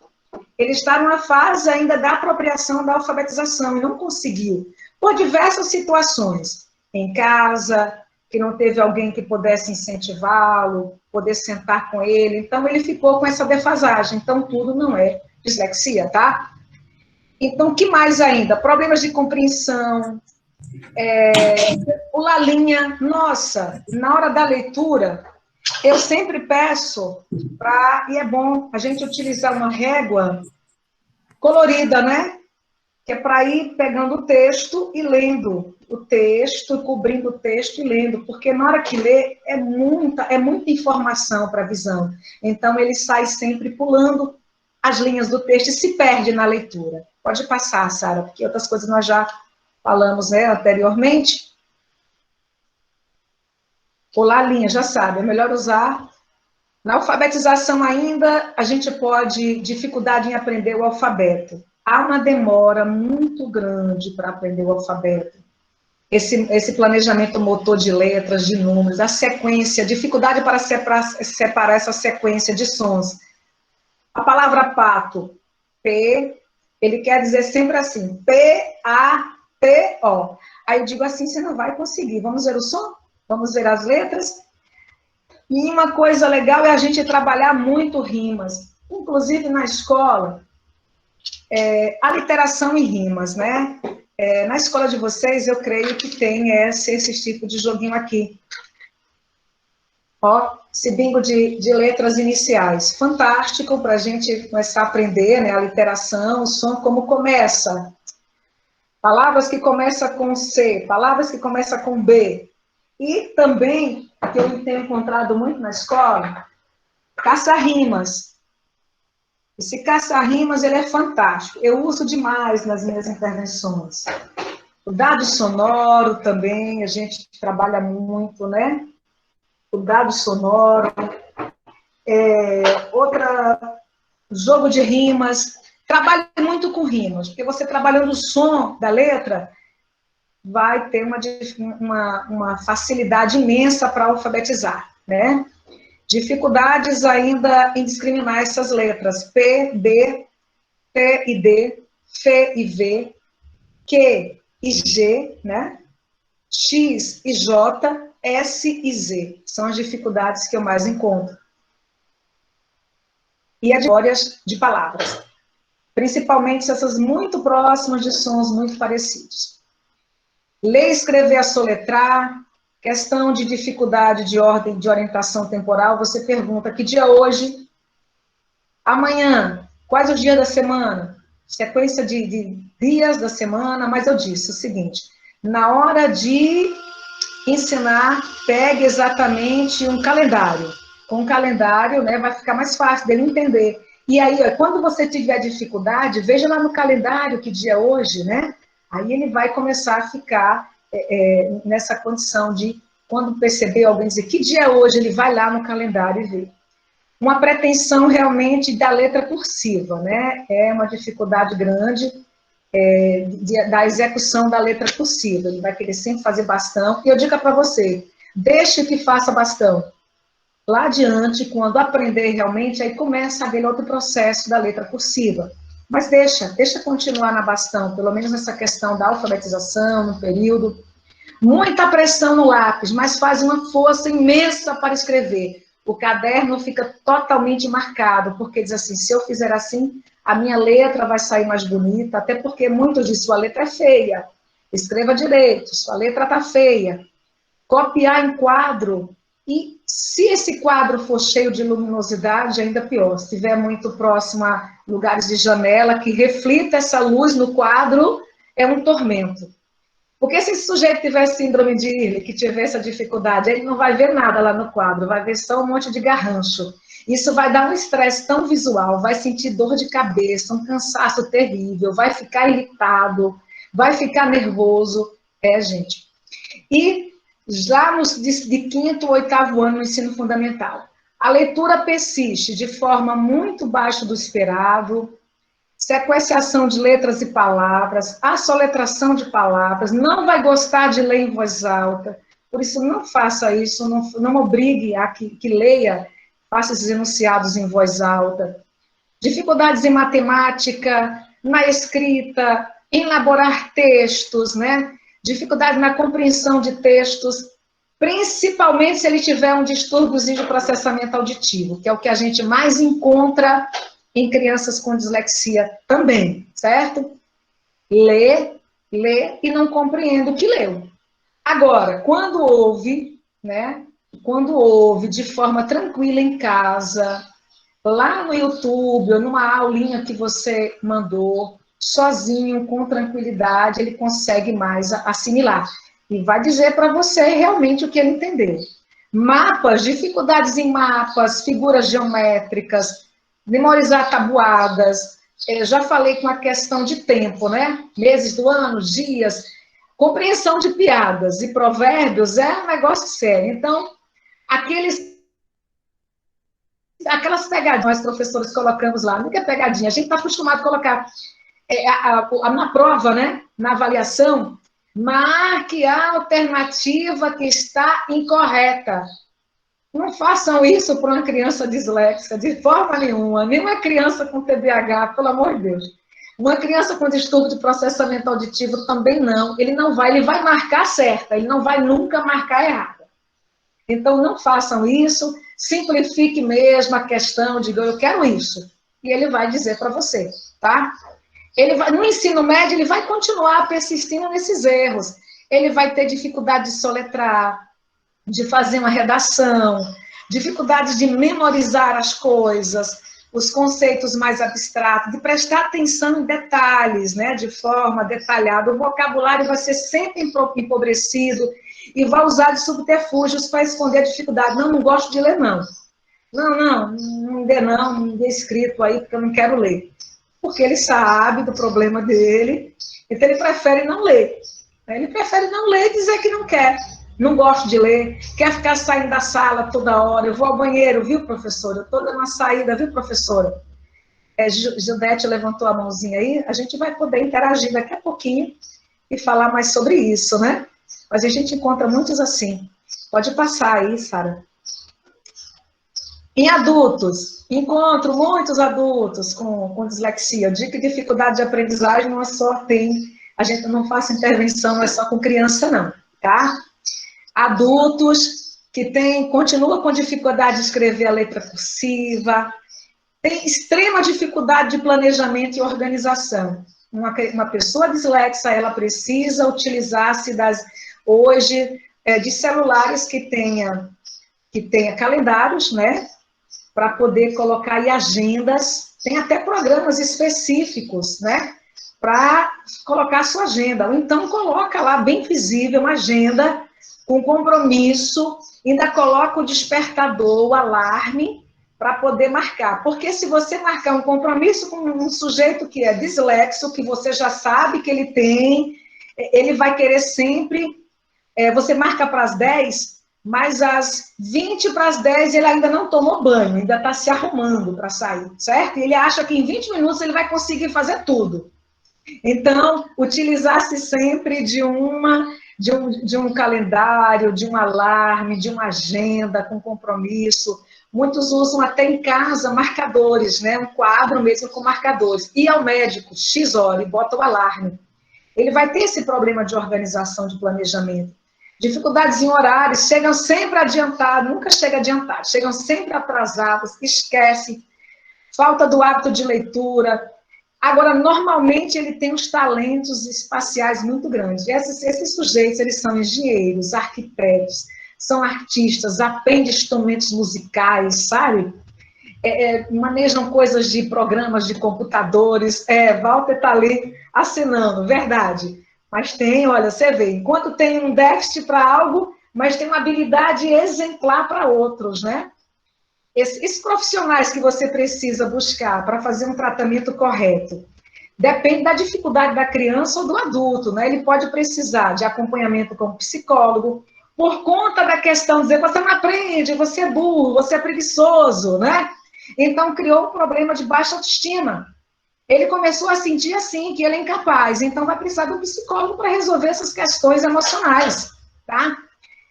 Ele está numa fase ainda da apropriação da alfabetização e não conseguiu, por diversas situações. Em casa, que não teve alguém que pudesse incentivá-lo, poder sentar com ele, então ele ficou com essa defasagem. Então, tudo não é dislexia, tá? Então, o que mais ainda? Problemas de compreensão, pular linha. Nossa, na hora da leitura, eu sempre peço e é bom a gente utilizar uma régua colorida, né? Que é para ir pegando o texto e lendo o texto, cobrindo o texto e lendo, porque na hora que lê é muita informação para a visão. Então, ele sai sempre pulando as linhas do texto e se perde na leitura. Pode passar, Sara, porque outras coisas nós já falamos, né, anteriormente. Pular a linha, já sabe, é melhor usar. Na alfabetização ainda, a gente pode dificuldade em aprender o alfabeto. Há uma demora muito grande para aprender o alfabeto. esse planejamento motor de letras, de números, a sequência, dificuldade para separar essa sequência de sons. A palavra pato, P, ele quer dizer sempre assim, P-A-T-O. Aí eu digo assim, você não vai conseguir. Vamos ver o som? Vamos ver as letras? E uma coisa legal é a gente trabalhar muito rimas. Inclusive na escola, a literação em rimas, né? Na escola de vocês, eu creio que tem esse tipo de joguinho aqui. Ó, esse bingo de letras iniciais. Fantástico para a gente começar a aprender, né, a literação, o som, como começa. Palavras que começam com C, palavras que começam com B. E também, que eu tenho encontrado muito na escola, caça-rimas. Esse caça-rimas, ele é fantástico. Eu uso demais nas minhas intervenções. O dado sonoro também, a gente trabalha muito, né? O dado sonoro. Jogo de rimas. Trabalhe muito com rimas, porque você trabalhando o som da letra, vai ter uma facilidade imensa para alfabetizar, né? Dificuldades ainda em discriminar essas letras. P, B, T e D, F e V, Q e G, né? X e J, S e Z. São as dificuldades que eu mais encontro. E as histórias de palavras. Principalmente essas muito próximas de sons muito parecidos. Ler, escrever, assoletrar. Questão de dificuldade de ordem, de orientação temporal, você pergunta que dia hoje, amanhã, quais os dias da semana, sequência de dias da semana, mas eu disse o seguinte, na hora de ensinar, pegue exatamente um calendário. Com o calendário, né, vai ficar mais fácil dele entender. E aí, quando você tiver dificuldade, veja lá no calendário que dia é hoje, né? Aí ele vai começar a ficar nessa condição de, quando perceber alguém dizer que dia é hoje, ele vai lá no calendário e vê. Uma pretensão realmente da letra cursiva, né? É uma dificuldade grande da execução da letra cursiva. Ele vai querer sempre fazer bastão. E eu digo para você, deixe que faça bastão. Lá adiante, quando aprender realmente, aí começa aquele outro processo da letra cursiva. Mas deixa continuar na bastão, pelo menos nessa questão da alfabetização, no período. Muita pressão no lápis, mas faz uma força imensa para escrever. O caderno fica totalmente marcado, porque diz assim, se eu fizer assim, a minha letra vai sair mais bonita, até porque muitos dizem, sua letra é feia, escreva direito, sua letra está feia. Copiar em quadro, e se esse quadro for cheio de luminosidade, ainda pior. Se estiver muito próximo a lugares de janela, que reflita essa luz no quadro, é um tormento. Porque se esse sujeito tiver síndrome de Ehlers, que tiver essa dificuldade, ele não vai ver nada lá no quadro, vai ver só um monte de garrancho. Isso vai dar um estresse tão visual, vai sentir dor de cabeça, um cansaço terrível, vai ficar irritado, vai ficar nervoso. Gente. E já de 5º ou 8º ano no ensino fundamental, a leitura persiste de forma muito abaixo do esperado, sequenciação de letras e palavras, a soletração de palavras, não vai gostar de ler em voz alta, por isso não faça isso, não obrigue a que leia, faça esses enunciados em voz alta. Dificuldades em matemática, na escrita, em elaborar textos, né? Dificuldade na compreensão de textos, principalmente se ele tiver um distúrbiozinho de processamento auditivo, que é o que a gente mais encontra em crianças com dislexia também, certo? Lê e não compreende o que leu. Agora, quando ouve, né? Quando ouve de forma tranquila em casa, lá no YouTube, ou numa aulinha que você mandou, sozinho, com tranquilidade, ele consegue mais assimilar. E vai dizer para você realmente o que ele entendeu. Mapas, dificuldades em mapas, figuras geométricas, memorizar tabuadas, já falei com a questão de tempo, né? Meses do ano, dias, compreensão de piadas e provérbios é um negócio sério. Então, aquelas pegadinhas, nós professores colocamos lá, nunca é pegadinha, a gente está acostumado a colocar na prova, né? Na avaliação, Marque a alternativa que está incorreta. Não façam isso para uma criança disléxica, de forma nenhuma. Nenhuma criança com TDAH, pelo amor de Deus. Uma criança com distúrbio de processamento auditivo também não. Ele vai marcar certa, ele não vai nunca marcar errada. Então, não façam isso, simplifique mesmo a questão, diga, eu quero isso. E ele vai dizer para você, tá? No ensino médio, ele vai continuar persistindo nesses erros. Ele vai ter dificuldade de soletrar, de fazer uma redação, dificuldade de memorizar as coisas, os conceitos mais abstratos, de prestar atenção em detalhes, né, de forma detalhada. O vocabulário vai ser sempre empobrecido e vai usar de subterfúgios para esconder a dificuldade. Não gosto de ler, não. Não dê escrito aí, porque eu não quero ler. Porque ele sabe do problema dele, então ele prefere não ler. Ele prefere não ler e dizer que não quer. Não gosto de ler, quer ficar saindo da sala toda hora, eu vou ao banheiro, viu, professora? Eu estou dando uma saída, viu, professora? Judete levantou a mãozinha aí, a gente vai poder interagir daqui a pouquinho e falar mais sobre isso, né? Mas a gente encontra muitos assim. Pode passar aí, Sara. Em adultos, encontro muitos adultos com dislexia. Eu digo que dificuldade de aprendizagem não é só a gente não faz intervenção, não é só com criança, não, tá? Adultos que continuam com dificuldade de escrever a letra cursiva, tem extrema dificuldade de planejamento e organização. Uma pessoa dislexa, ela precisa utilizar-se hoje de celulares que tenha calendários, né? Para poder colocar aí agendas, tem até programas específicos, né? Para colocar a sua agenda. Ou então coloca lá bem visível uma agenda com compromisso, ainda coloca o despertador, o alarme, para poder marcar. Porque se você marcar um compromisso com um sujeito que é dislexo, que você já sabe que ele tem, ele vai querer sempre, você marca para as 10, mas às 20 para as 10 ele ainda não tomou banho, ainda está se arrumando para sair, certo? E ele acha que em 20 minutos ele vai conseguir fazer tudo. Então, utilizar-se sempre de um calendário, de um alarme, de uma agenda com compromisso. Muitos usam até em casa marcadores, né? Um quadro mesmo com marcadores. E ao médico, X hora, e bota o alarme. Ele vai ter esse problema de organização, de planejamento. Dificuldades em horários, chegam sempre adiantados, nunca chega adiantado, chegam sempre atrasados, esquecem, falta do hábito de leitura. Agora, normalmente, ele tem uns talentos espaciais muito grandes. Esses sujeitos, eles são engenheiros, arquitetos, são artistas, aprendem instrumentos musicais, sabe? Manejam coisas de programas de computadores. Walter está ali assinando, verdade. Mas olha, você vê, enquanto tem um déficit para algo, mas tem uma habilidade exemplar para outros, né? Esses profissionais que você precisa buscar para fazer um tratamento correto, depende da dificuldade da criança ou do adulto, né? Ele pode precisar de acompanhamento com psicólogo, por conta da questão de dizer, você não aprende, você é burro, você é preguiçoso, né? Então, criou um problema de baixa autoestima. Ele começou a sentir assim, que ele é incapaz, então vai precisar de um psicólogo para resolver essas questões emocionais, tá?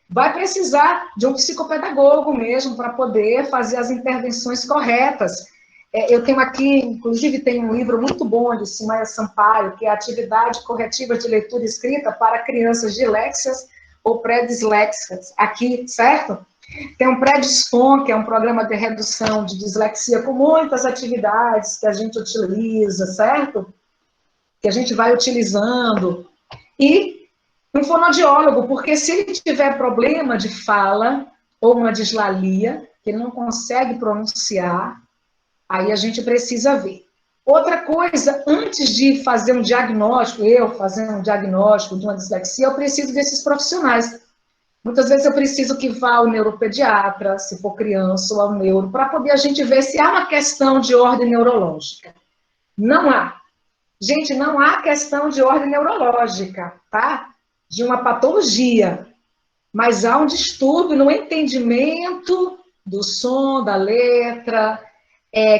Vai precisar de um psicopedagogo mesmo para poder fazer as intervenções corretas. Eu tenho aqui, inclusive, tem um livro muito bom de Simaia Sampaio, que é Atividade Corretiva de Leitura e Escrita para Crianças Disléxias ou Pré-Disléxicas, aqui, certo? Tem um Pré-Dispon, que é um programa de redução de dislexia com muitas atividades que a gente utiliza, certo? Que a gente vai utilizando. E um fonoaudiólogo, porque se ele tiver problema de fala ou uma dislalia, que ele não consegue pronunciar, aí a gente precisa ver. Outra coisa, antes de fazer um diagnóstico, fazer um diagnóstico de uma dislexia, eu preciso desses profissionais. Muitas vezes eu preciso que vá ao neuropediatra, se for criança, ou ao neuro, para poder a gente ver se há uma questão de ordem neurológica. Não há. Gente, não há questão de ordem neurológica, tá? De uma patologia. Mas há um distúrbio no entendimento do som, da letra,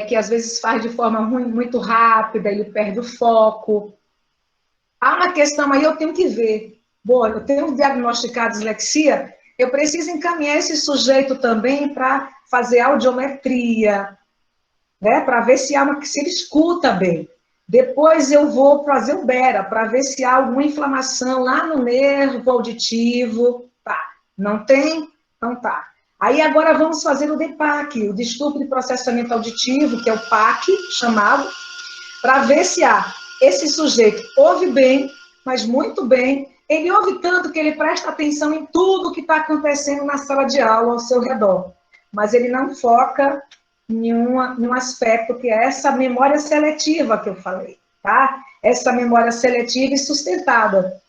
que às vezes faz de forma muito rápida, ele perde o foco. Há uma questão aí, eu tenho que ver, bom, eu tenho diagnosticado dislexia, eu preciso encaminhar esse sujeito também para fazer audiometria, né, para ver se ele escuta bem. Depois eu vou fazer o BERA, para ver se há alguma inflamação lá no nervo auditivo. Tá, não tem? Então tá. Aí agora vamos fazer o DPAC, o distúrbio de processamento auditivo, que é o PAC, chamado, para ver se há. Esse sujeito ouve bem, mas muito bem, ele ouve tanto que ele presta atenção em tudo que está acontecendo na sala de aula ao seu redor, mas ele não foca em um aspecto que é essa memória seletiva que eu falei, tá? Essa memória seletiva e sustentada.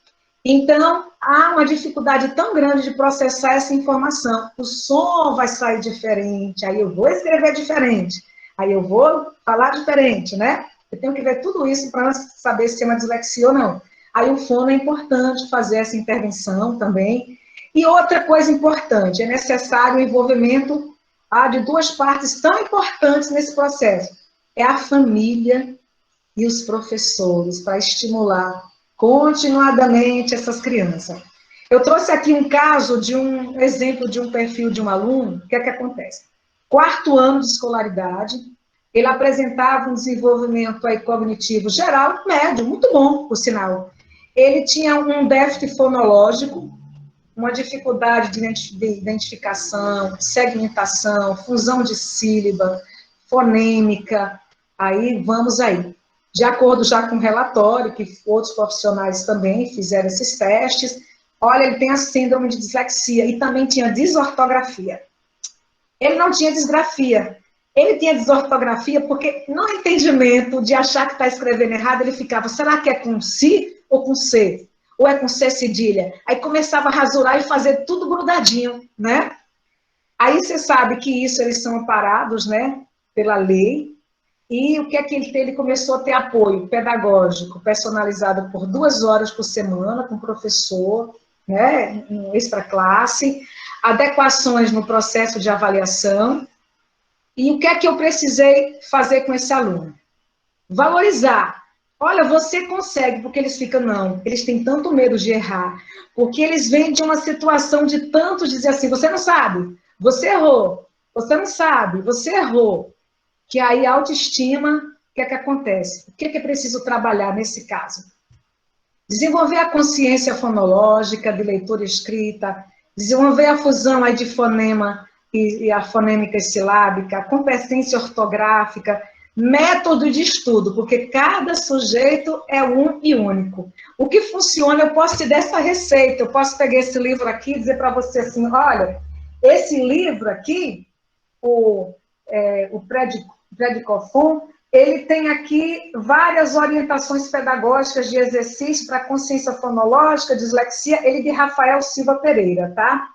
Então, há uma dificuldade tão grande de processar essa informação. O som vai sair diferente, aí eu vou escrever diferente, aí eu vou falar diferente, né? Eu tenho que ver tudo isso para saber se é uma dislexia ou não. Aí o fono é importante fazer essa intervenção também. E outra coisa importante, é necessário o envolvimento de duas partes tão importantes nesse processo. É a família e os professores, para estimular continuadamente essas crianças. Eu trouxe aqui um caso de um exemplo de um perfil de um aluno. O que é que acontece? 4º ano de escolaridade, ele apresentava um desenvolvimento aí cognitivo geral, médio, muito bom, por sinal. Ele tinha um déficit fonológico, uma dificuldade de identificação, segmentação, fusão de sílaba, fonêmica, aí vamos aí. De acordo já com o relatório, que outros profissionais também fizeram esses testes, olha, ele tem a síndrome de dislexia e também tinha desortografia. Ele não tinha disgrafia. Ele tinha desortografia porque, no entendimento de achar que está escrevendo errado, ele ficava, será que é com si ou com C? Ou é com C cedilha? Aí começava a rasurar e fazer tudo grudadinho, né? Aí você sabe que isso eles são amparados, né, pela lei. E o que é que ele tem? Ele começou a ter apoio pedagógico, personalizado por 2 horas por semana, com o professor, né, em extra classe, adequações no processo de avaliação. E o que é que eu precisei fazer com esse aluno? Valorizar. Olha, você consegue, porque eles ficam, não, eles têm tanto medo de errar, porque eles vêm de uma situação de tanto dizer assim, você não sabe, você errou, você não sabe, você errou. Que aí a autoestima, o que é que acontece? O que é preciso trabalhar nesse caso? Desenvolver a consciência fonológica, de leitura e escrita, desenvolver a fusão aí de fonema e a fonêmica silábica, a competência ortográfica, método de estudo, porque cada sujeito é um e único. O que funciona, eu posso te dar essa receita, eu posso pegar esse livro aqui e dizer para você assim, olha, esse livro aqui, o Predicofon, ele tem aqui várias orientações pedagógicas de exercício para consciência fonológica, dislexia, ele de Rafael Silva Pereira, tá?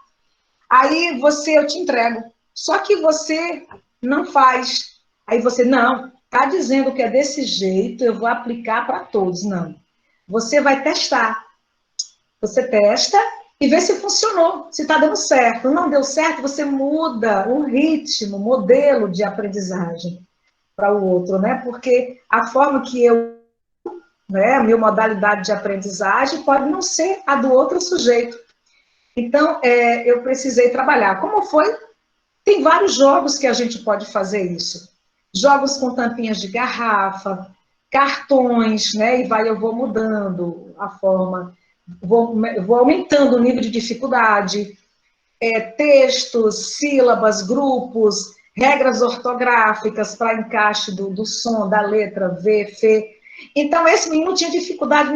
Aí eu te entrego, só que você não faz. Aí você, não, está dizendo que é desse jeito, eu vou aplicar para todos. Não. Você vai testar. Você testa e vê se funcionou, se está dando certo. Não deu certo, você muda o ritmo, o modelo de aprendizagem para o outro, né? Porque a forma que a minha modalidade de aprendizagem pode não ser a do outro sujeito. Então, eu precisei trabalhar. Como foi? Tem vários jogos que a gente pode fazer isso. Jogos com tampinhas de garrafa, cartões, né? E eu vou mudando a forma, vou aumentando o nível de dificuldade, textos, sílabas, grupos, regras ortográficas para encaixe do som, da letra V, F. Então, esse menino tinha dificuldade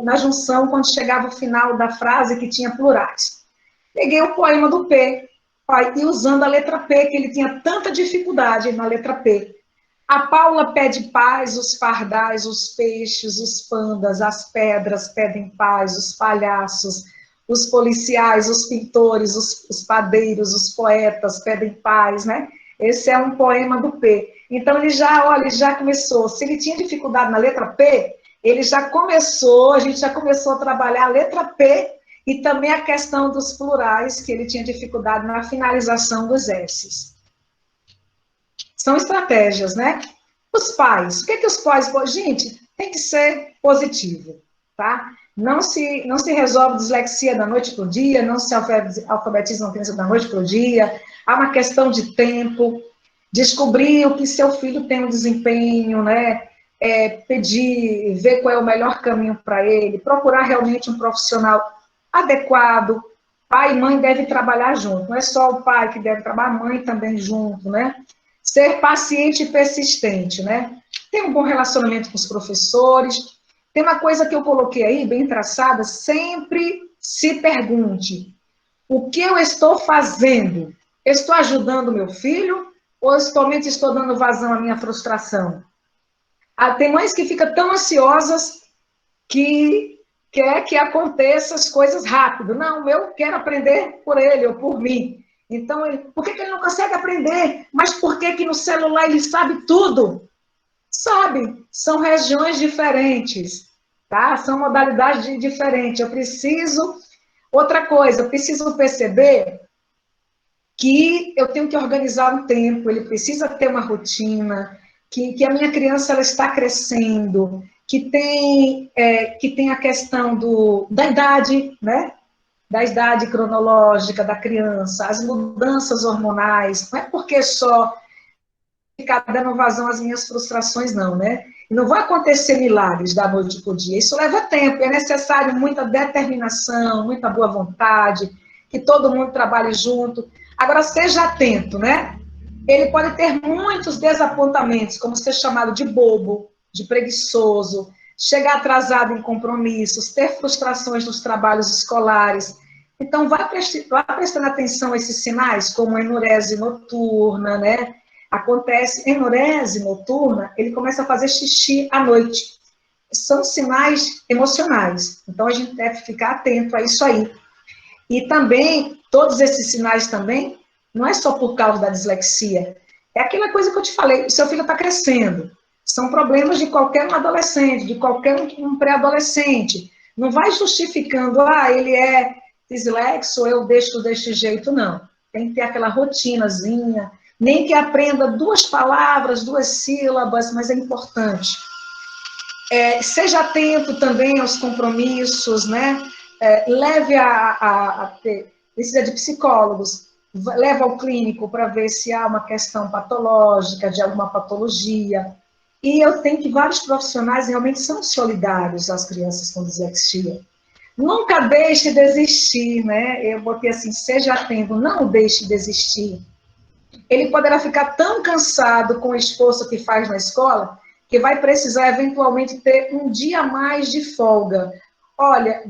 na junção quando chegava o final da frase que tinha plurais. Peguei o poema do P, e usando a letra P, que ele tinha tanta dificuldade na letra P. A Paula pede paz, os pardais, os peixes, os pandas, as pedras pedem paz, os palhaços, os policiais, os pintores, os padeiros, os poetas pedem paz, né? Esse é um poema do P. Então, ele já começou. Se ele tinha dificuldade na letra P, a gente já começou a trabalhar a letra P e também a questão dos plurais, que ele tinha dificuldade na finalização dos S's. São estratégias, né? Os pais. O que os pais... Gente, tem que ser positivo, tá? Não se resolve dislexia da noite para o dia, não se alfabetiza uma criança da noite para o dia. Há uma questão de tempo, descobrir o que seu filho tem no desempenho, né? Pedir, ver qual é o melhor caminho para ele, procurar realmente um profissional adequado. Pai e mãe devem trabalhar junto, não é só o pai que deve trabalhar, a mãe também junto, né? Ser paciente e persistente, né? Ter um bom relacionamento com os professores. Tem uma coisa que eu coloquei aí, bem traçada, sempre se pergunte, o que eu estou fazendo? Estou ajudando meu filho ou somente estou dando vazão à minha frustração? Tem mães que ficam tão ansiosas que quer que aconteça as coisas rápido. Não, eu quero aprender por ele ou por mim. Então, por que ele não consegue aprender? Mas por que no celular ele sabe tudo? Sabe, são regiões diferentes, tá? São modalidades diferentes. Eu preciso... Outra coisa, eu preciso perceber que eu tenho que organizar um tempo, ele precisa ter uma rotina, que a minha criança ela está crescendo, que tem a questão da idade, né? Da idade cronológica da criança, as mudanças hormonais, não é porque só ficar dando vazão às minhas frustrações, não, né? E não vai acontecer milagres da noite para o dia, isso leva tempo, é necessário muita determinação, muita boa vontade, que todo mundo trabalhe junto. Agora, seja atento, né? Ele pode ter muitos desapontamentos, como ser chamado de bobo, de preguiçoso, chegar atrasado em compromissos, ter frustrações nos trabalhos escolares. Então, vá prestando atenção a esses sinais, como enurese noturna, né? Acontece enurese noturna, ele começa a fazer xixi à noite. São sinais emocionais. Então, a gente deve ficar atento a isso aí. E também, todos esses sinais também, não é só por causa da dislexia. É aquela coisa que eu te falei, o seu filho está crescendo. São problemas de qualquer um adolescente, de qualquer um pré-adolescente. Não vai justificando, ele é dislexo, eu deixo deste jeito, não. Tem que ter aquela rotinazinha, nem que aprenda 2 palavras, 2 sílabas, mas é importante. Seja atento também aos compromissos, né? Leve precisa de psicólogos, leva ao clínico para ver se há uma questão patológica, de alguma patologia. E eu tenho que vários profissionais realmente são solidários às crianças com dislexia. Nunca deixe de desistir, né? Eu botei assim, seja atento, não deixe de desistir. Ele poderá ficar tão cansado com o esforço que faz na escola, que vai precisar eventualmente ter um dia a mais de folga. Olha,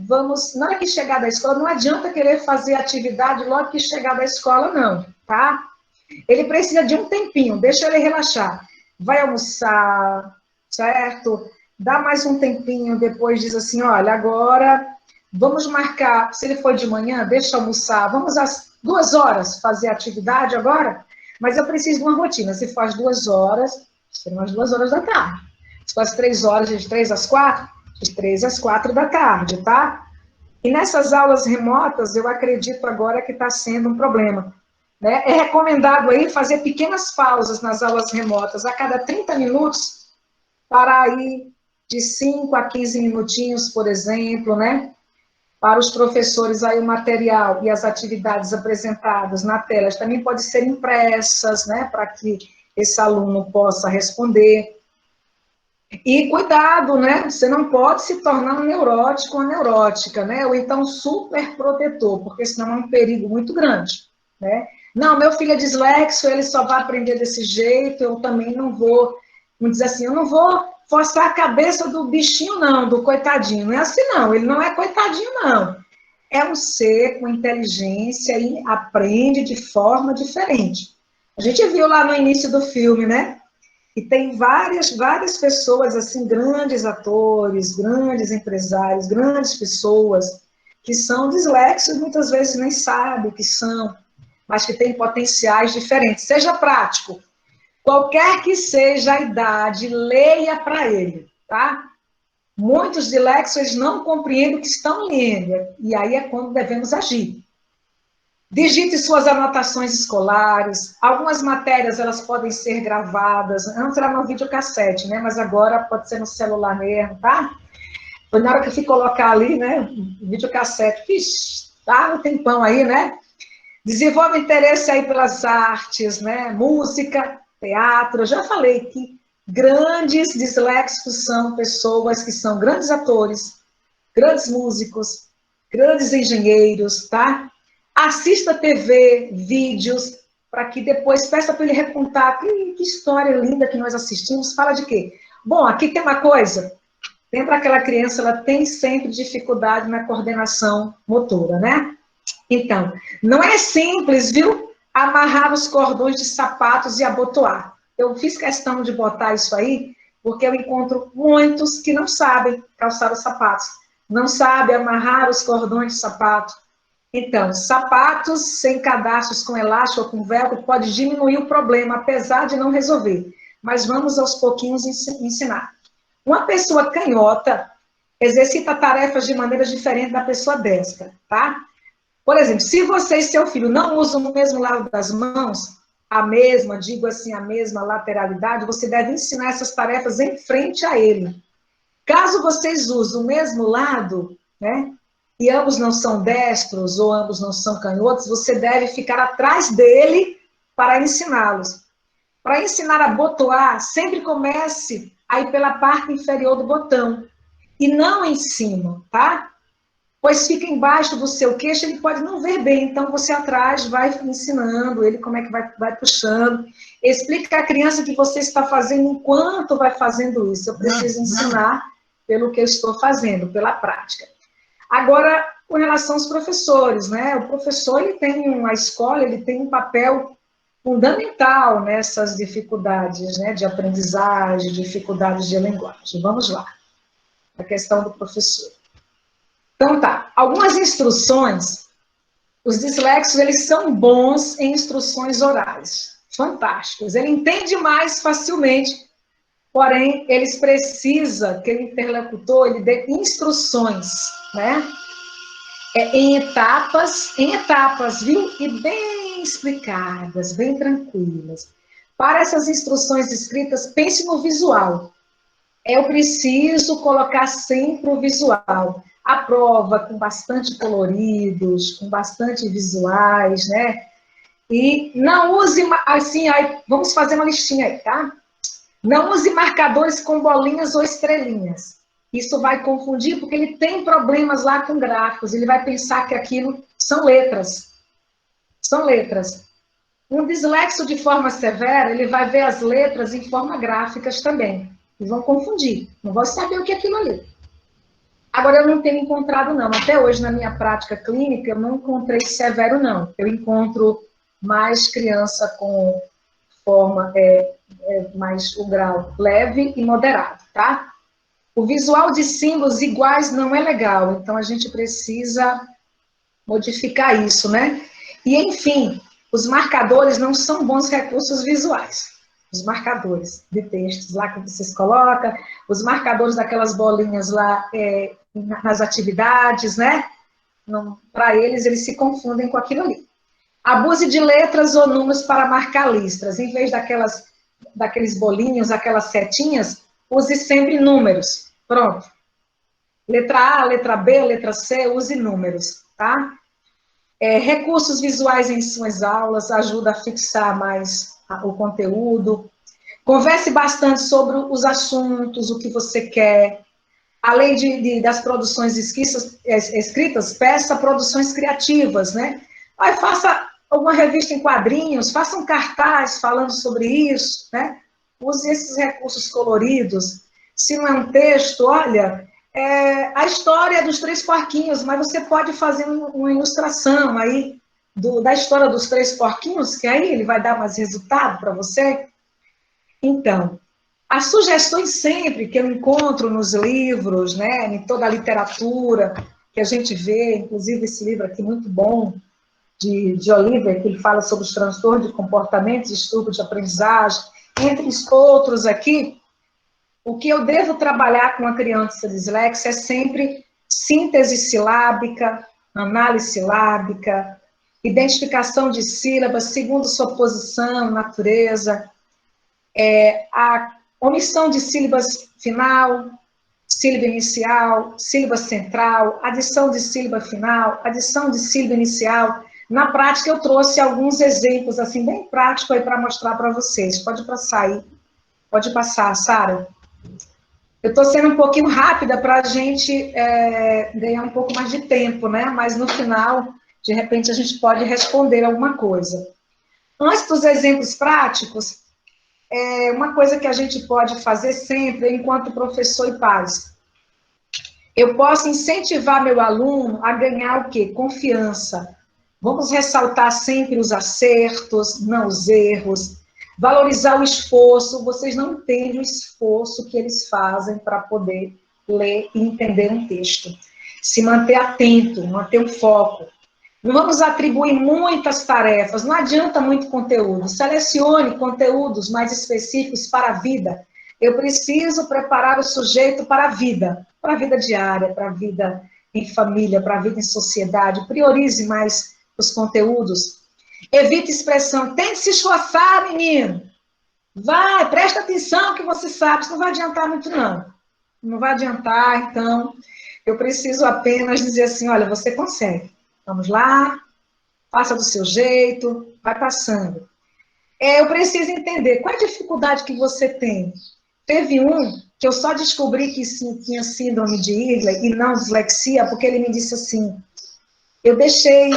na hora que chegar da escola, não adianta querer fazer atividade logo que chegar da escola, não, tá? Ele precisa de um tempinho, deixa ele relaxar. Vai almoçar, certo? Dá mais um tempinho, depois diz assim, olha, agora vamos marcar, se ele for de manhã, deixa eu almoçar, vamos às 2 horas fazer atividade agora? Mas eu preciso de uma rotina, se for às 2 horas, serão às 2 horas da tarde. Se for às 3 horas, de 3 às 4, de 3 às 4 da tarde, tá? E nessas aulas remotas, eu acredito agora que está sendo um problema. Né? É recomendado aí fazer pequenas pausas nas aulas remotas, a cada 30 minutos, para aí de 5 a 15 minutinhos, por exemplo, né? Para os professores aí o material e as atividades apresentadas na tela também podem ser impressas, né? Para que esse aluno possa responder. E cuidado, né? Você não pode se tornar um neurótico ou neurótica, né? Ou então super protetor, porque senão é um perigo muito grande, né? Não, meu filho é dislexo, ele só vai aprender desse jeito, eu também não vou, vamos dizer assim, eu não vou forçar a cabeça do bichinho, não, do coitadinho. Não é assim, não, ele não é coitadinho, não. É um ser com inteligência e aprende de forma diferente. A gente viu lá no início do filme, né? E tem várias pessoas, assim, grandes atores, grandes empresários, grandes pessoas que são dislexos, muitas vezes nem sabem que são, mas que têm potenciais diferentes. Seja prático. Qualquer que seja a idade, leia para ele, tá? Muitos dislexos não compreendem o que estão lendo, e aí é quando devemos agir. Digite suas anotações escolares, algumas matérias elas podem ser gravadas, antes era no videocassete, né? Mas agora pode ser no celular mesmo, tá? Foi na hora que eu fui colocar ali, né, videocassete. Vixe, tá no tempão aí, né? Desenvolve interesse aí pelas artes, né? Música, teatro. Eu já falei que grandes disléxicos são pessoas que são grandes atores, grandes músicos, grandes engenheiros, tá? Assista TV, vídeos, para que depois peça para ele recontar. Que história linda que nós assistimos. Fala de quê? Bom, aqui tem uma coisa. Sempre aquela criança, ela tem sempre dificuldade na coordenação motora, né? Então, não é simples, viu? Amarrar os cordões de sapatos e abotoar. Eu fiz questão de botar isso aí, porque eu encontro muitos que não sabem calçar os sapatos, não sabem amarrar os cordões de sapato. Então, sapatos sem cadastros com elástico ou com velcro pode diminuir o problema, apesar de não resolver. Mas vamos aos pouquinhos ensinar. Uma pessoa canhota exercita tarefas de maneira diferente da pessoa destra, tá? Por exemplo, se você e seu filho não usam o mesmo lado das mãos, a mesma, digo assim, a mesma lateralidade, você deve ensinar essas tarefas em frente a ele. Caso vocês usem o mesmo lado, né, e ambos não são destros ou ambos não são canhotos, você deve ficar atrás dele para ensiná-los. Para ensinar a botoar, sempre comece aí pela parte inferior do botão, e não em cima, tá? Pois fica embaixo do seu queixo, ele pode não ver bem, então você atrás vai ensinando ele como é que vai puxando. Explica à criança que você está fazendo enquanto vai fazendo isso. Eu preciso ensinar pelo que eu estou fazendo, pela prática. Agora, com relação aos professores, né? O professor, a escola, ele tem um papel fundamental nessas dificuldades, né, de aprendizagem, dificuldades de linguagem. Vamos lá, a questão do professor. Então tá, algumas instruções, os disléxicos, eles são bons em instruções orais, fantásticos, ele entende mais facilmente, porém, eles precisam que o interlocutor, ele dê instruções, né, em etapas, viu, e bem explicadas, bem tranquilas. Para essas instruções escritas, pense no visual. Eu preciso colocar sempre o visual. A prova com bastante coloridos, com bastante visuais, né? E não use, assim, aí, vamos fazer uma listinha aí, tá? Não use marcadores com bolinhas ou estrelinhas. Isso vai confundir, porque ele tem problemas lá com gráficos, ele vai pensar que aquilo são letras. São letras. Um dislexo de forma severa, ele vai ver as letras em forma gráficas também. E vão confundir, não vão saber o que é aquilo ali. Agora, eu não tenho encontrado, não. Até hoje, na minha prática clínica, eu não encontrei severo, não. Eu encontro mais criança com forma, mais o grau leve e moderado, tá? O visual de símbolos iguais não é legal, então a gente precisa modificar isso, né? E, enfim, os marcadores não são bons recursos visuais. Os marcadores de textos lá que vocês colocam, os marcadores daquelas bolinhas lá nas atividades, né? Para eles se confundem com aquilo ali. Abuse de letras ou números para marcar listras. Em vez daqueles bolinhos, aquelas setinhas, use sempre números. Pronto. Letra A, letra B, letra C, use números, tá? Recursos visuais em suas aulas ajuda a fixar mais o conteúdo. Converse bastante sobre os assuntos, o que você quer. Além das produções escritas, peça produções criativas, né? Aí faça alguma revista em quadrinhos, faça um cartaz falando sobre isso, né? Use esses recursos coloridos. Se não é um texto, olha, a história dos 3 porquinhos, mas você pode fazer uma ilustração aí da história dos 3 porquinhos, que aí ele vai dar mais resultado para você. Então, as sugestões sempre que eu encontro nos livros, né, em toda a literatura que a gente vê, inclusive esse livro aqui muito bom, de Oliver, que ele fala sobre os transtornos de comportamento e distúrbio de aprendizagem, entre os outros aqui, o que eu devo trabalhar com a criança dislexa é sempre síntese silábica, análise silábica, identificação de sílabas segundo sua posição, natureza, a omissão de sílabas final, sílaba inicial, sílaba central, adição de sílaba final, adição de sílaba inicial. Na prática, eu trouxe alguns exemplos, assim, bem práticos aí para mostrar para vocês. Pode passar aí. Pode passar, Sara. Eu estou sendo um pouquinho rápida para a gente ganhar um pouco mais de tempo, né? Mas no final, de repente, a gente pode responder alguma coisa. Antes dos exemplos práticos, uma coisa que a gente pode fazer sempre, enquanto professor e pais, eu posso incentivar meu aluno a ganhar o quê? Confiança. Vamos ressaltar sempre os acertos, não os erros. Valorizar o esforço. Vocês não entendem o esforço que eles fazem para poder ler e entender um texto. Se manter atento, manter o foco. Não vamos atribuir muitas tarefas, não adianta muito conteúdo. Selecione conteúdos mais específicos para a vida. Eu preciso preparar o sujeito para a vida diária, para a vida em família, para a vida em sociedade. Priorize mais os conteúdos. Evite expressão. Tente se esforçar, menino. Vai, presta atenção que você sabe. Isso não vai adiantar muito, não. Não vai adiantar, então, eu preciso apenas dizer assim, olha, você consegue. Vamos lá, faça do seu jeito, vai passando. Eu preciso entender qual é a dificuldade que você tem. Teve um que eu só descobri que tinha síndrome de Ehlers e não dislexia, porque ele me disse assim, eu deixei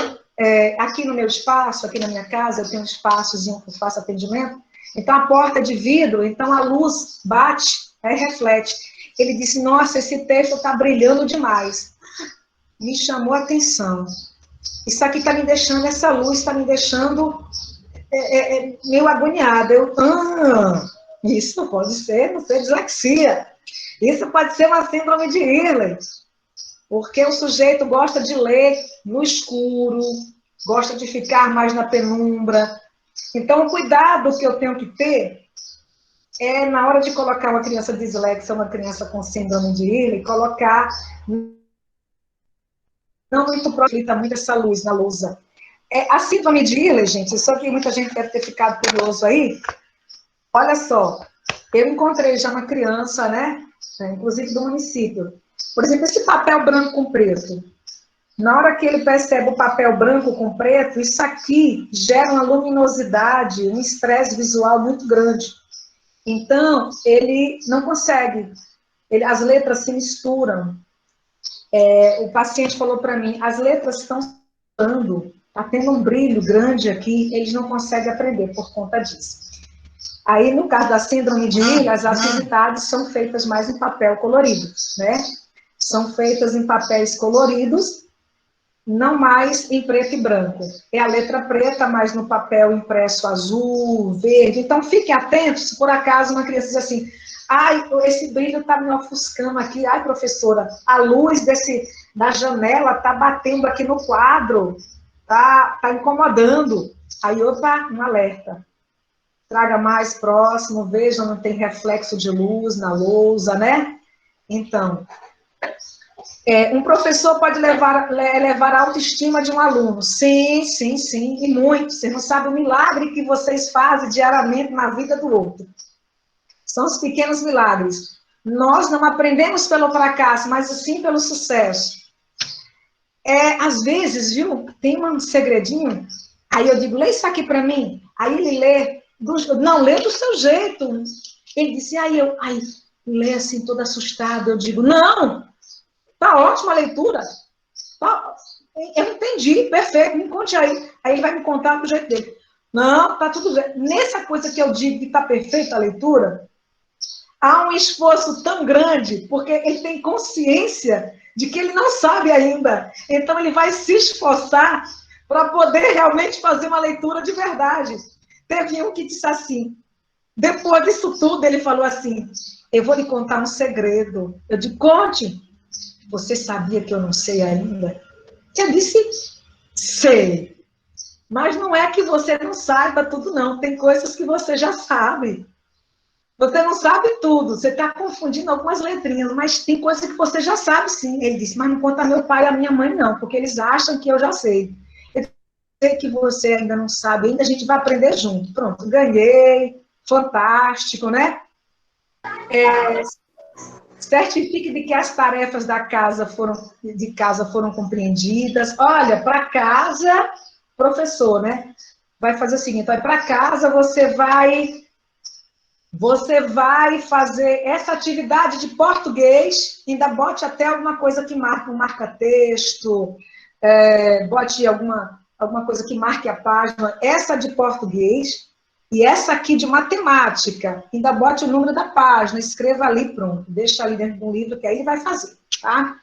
aqui no meu espaço, aqui na minha casa, eu tenho um espaçozinho que eu faço atendimento, então a porta é de vidro, então a luz bate, reflete. Ele disse, nossa, esse texto está brilhando demais. Me chamou a atenção. Isso aqui está me deixando, essa luz está me deixando meio agoniada. Isso pode ser, não sei, dislexia. Isso pode ser uma síndrome de Ehlers. Porque o sujeito gosta de ler no escuro, gosta de ficar mais na penumbra. Então, o cuidado que eu tenho que ter é, na hora de colocar uma criança dislexa, uma criança com síndrome de Ehlers, colocar não muito profita muito essa luz na lousa. A síndrome de Ehlers, gente, isso aqui muita gente deve ter ficado curioso aí. Olha só, eu encontrei já uma criança, né, inclusive do município. Por exemplo, esse papel branco com preto. Na hora que ele percebe o papel branco com preto, isso aqui gera uma luminosidade, um estresse visual muito grande. Então, ele não consegue, as letras se misturam. O paciente falou para mim, as letras estão dando, está tendo um brilho grande aqui, eles não conseguem aprender por conta disso. Aí, no caso da síndrome de Ehlers, as atividades são feitas mais em papel colorido, né? São feitas em papéis coloridos, não mais em preto e branco. É a letra preta, mas no papel impresso azul, verde. Então, fiquem atentos, se por acaso uma criança diz assim, ai, esse brilho está me ofuscando aqui, ai, professora, a luz da janela está batendo aqui no quadro, tá incomodando. Aí, opa, um alerta. Traga mais próximo, veja, não tem reflexo de luz na lousa, né? Então, um professor pode levar a autoestima de um aluno. Sim, sim, sim, e muito. Você não sabe o milagre que vocês fazem diariamente na vida do outro. São os pequenos milagres. Nós não aprendemos pelo fracasso, mas sim pelo sucesso. Às vezes, viu, tem um segredinho, aí eu digo, lê isso aqui para mim. Aí ele lê, não, lê do seu jeito. Ele disse, lê assim, todo assustado. Eu digo, não, tá ótima a leitura. Tá, eu entendi, perfeito, me conte aí. Aí ele vai me contar do jeito dele. Não, tá tudo bem. Nessa coisa que eu digo que tá perfeita a leitura, há um esforço tão grande, porque ele tem consciência de que ele não sabe ainda. Então, ele vai se esforçar para poder realmente fazer uma leitura de verdade. Teve um que disse assim, depois disso tudo, ele falou assim, eu vou lhe contar um segredo. Eu digo, conte. Você sabia que eu não sei ainda? Eu disse, sei. Mas não é que você não saiba tudo, não. Tem coisas que você já sabe. Você não sabe tudo, você está confundindo algumas letrinhas, mas tem coisas que você já sabe, sim. Ele disse, mas não conta meu pai e a minha mãe, não, porque eles acham que eu já sei. Eu sei que você ainda não sabe, ainda a gente vai aprender junto. Pronto, ganhei, fantástico, né? Certifique de que as tarefas de casa foram compreendidas. Olha, para casa, professor, né? Vai fazer o seguinte, vai para casa, você vai fazer essa atividade de português, ainda bote até alguma coisa que marque um marca-texto, bote alguma coisa que marque a página, essa de português, e essa aqui de matemática, ainda bote o número da página, escreva ali, pronto, deixa ali dentro do livro, que aí ele vai fazer, tá?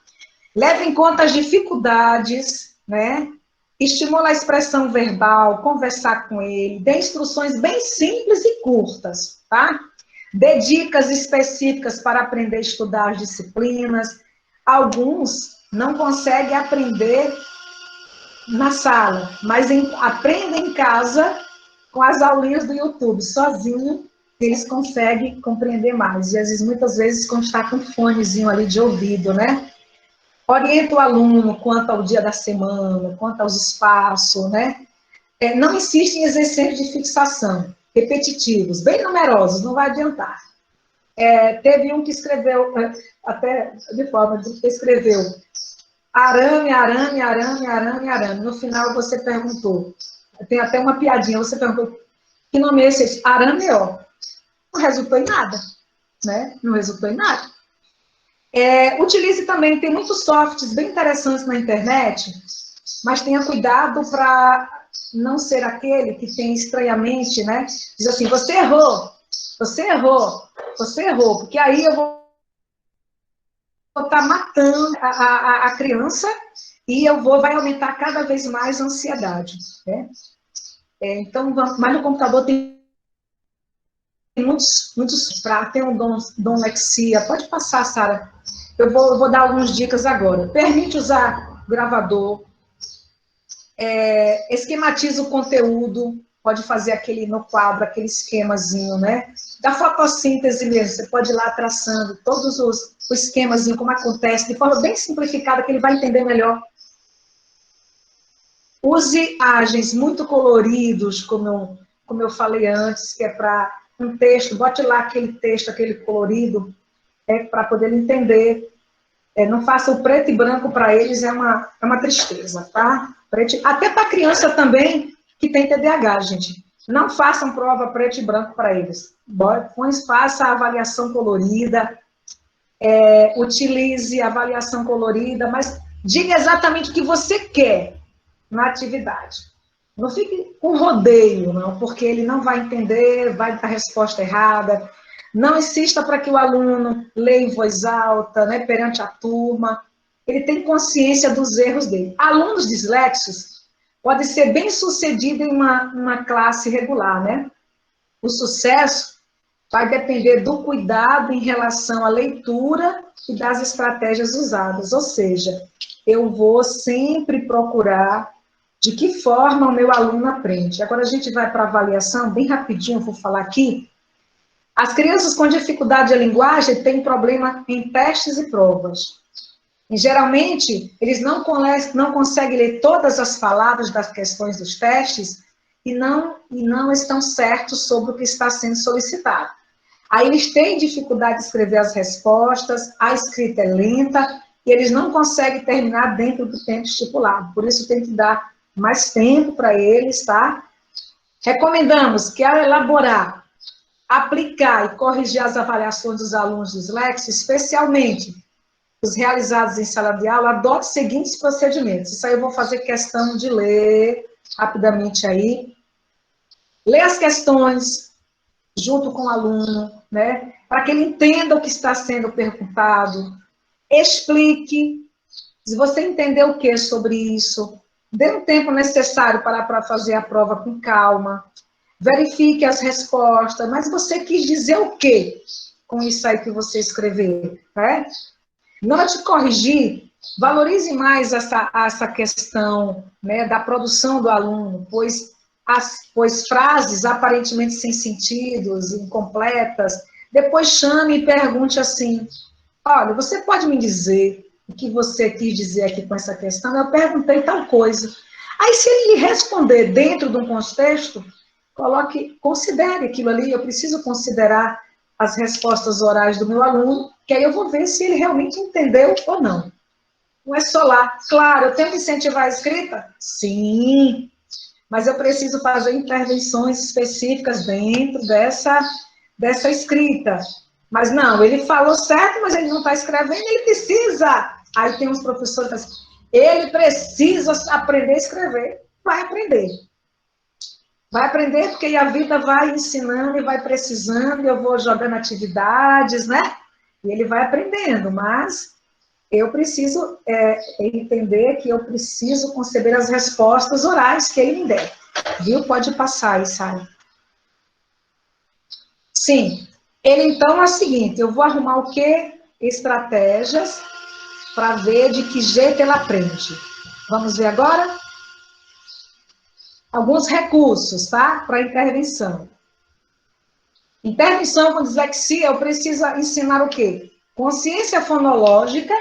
Leve em conta as dificuldades, né? Estimula a expressão verbal, conversar com ele, dê instruções bem simples e curtas, tá? Dê dicas específicas para aprender a estudar as disciplinas. Alguns não conseguem aprender na sala, mas aprendem em casa com as aulinhas do YouTube, sozinho, eles conseguem compreender mais. E, às vezes, muitas vezes, quando está com um fonezinho ali de ouvido, né? Orienta o aluno quanto ao dia da semana, quanto aos espaços, né? Não insiste em exercícios de fixação, repetitivos, bem numerosos, não vai adiantar. Teve um que escreveu, até de forma de que escreveu arame, arame, arame, arame, arame. No final você perguntou, tem até uma piadinha, você perguntou, que nome é esse? Arameó. Não resultou em nada, né? Não resultou em nada. Utilize também, tem muitos softwares bem interessantes na internet, mas tenha cuidado para não ser aquele que tem estranhamente, né? Diz assim, você errou, você errou, você errou, porque aí eu vou estar matando a criança e vai aumentar cada vez mais a ansiedade, né? Então, mas no computador tem muitos tem um Dom Lexia, pode passar, Sara. Eu vou dar algumas dicas agora. Permite usar gravador, esquematiza o conteúdo, pode fazer no quadro, aquele esquemazinho, né? Da fotossíntese mesmo, você pode ir lá traçando todos os esquemazinhos, como acontece, de forma bem simplificada, que ele vai entender melhor. Use imagens muito coloridos, como eu falei antes, que é para um texto, bote lá aquele texto, aquele colorido, para poder entender. Não faça o preto e branco para eles, é uma tristeza, tá? Até para criança também, que tem TDAH, gente. Não façam prova preto e branco para eles. Faça a avaliação colorida, utilize a avaliação colorida, mas diga exatamente o que você quer na atividade. Não fique com rodeio, não, porque ele não vai entender, vai dar a resposta errada. Não insista para que o aluno leia em voz alta, né, perante a turma. Ele tem consciência dos erros dele. Alunos disléxicos podem ser bem-sucedidos em uma classe regular, né? O sucesso vai depender do cuidado em relação à leitura e das estratégias usadas. Ou seja, eu vou sempre procurar de que forma o meu aluno aprende. Agora a gente vai para a avaliação, bem rapidinho, vou falar aqui. As crianças com dificuldade de linguagem têm problema em testes e provas. E, geralmente, eles não conseguem ler todas as palavras das questões dos testes e não estão certos sobre o que está sendo solicitado. Aí eles têm dificuldade de escrever as respostas, a escrita é lenta e eles não conseguem terminar dentro do tempo estipulado. Por isso tem que dar mais tempo para eles, tá? Recomendamos que ao elaborar, aplicar e corrigir as avaliações dos alunos disléxicos, especialmente os realizados em sala de aula, adote os seguintes procedimentos. Isso aí eu vou fazer questão de ler rapidamente aí. Lê as questões junto com o aluno, né? Para que ele entenda o que está sendo perguntado. Explique. Se você entendeu o que sobre isso, dê um tempo necessário para fazer a prova com calma. Verifique as respostas. Mas você quis dizer o quê com isso aí que você escreveu, né? Na hora de corrigir, valorize mais essa questão, né, da produção do aluno, pois frases aparentemente sem sentidos, incompletas, depois chame e pergunte assim, olha, você pode me dizer o que você quis dizer aqui com essa questão? Eu perguntei tal coisa. Aí, se ele responder dentro de um contexto, considere aquilo ali, eu preciso considerar as respostas orais do meu aluno que aí eu vou ver se ele realmente entendeu ou não. Não é só lá. Claro, eu tenho que incentivar a escrita? Sim, mas eu preciso fazer intervenções específicas dentro dessa escrita. Mas não, ele falou certo, mas ele não está escrevendo, ele precisa. Aí tem uns professores que dizem, ele precisa aprender a escrever. Vai aprender. Vai aprender porque a vida vai ensinando e vai precisando, e eu vou jogando atividades, né? E ele vai aprendendo, mas eu preciso entender que eu preciso conceber as respostas orais que ele me der. Viu? Pode passar aí, Sara. Sim. Ele, então, é o seguinte, eu vou arrumar o quê? Estratégias para ver de que jeito ele aprende. Vamos ver agora? Alguns recursos, tá? Para intervenção. Intervenção com dislexia, eu preciso ensinar o quê? Consciência fonológica,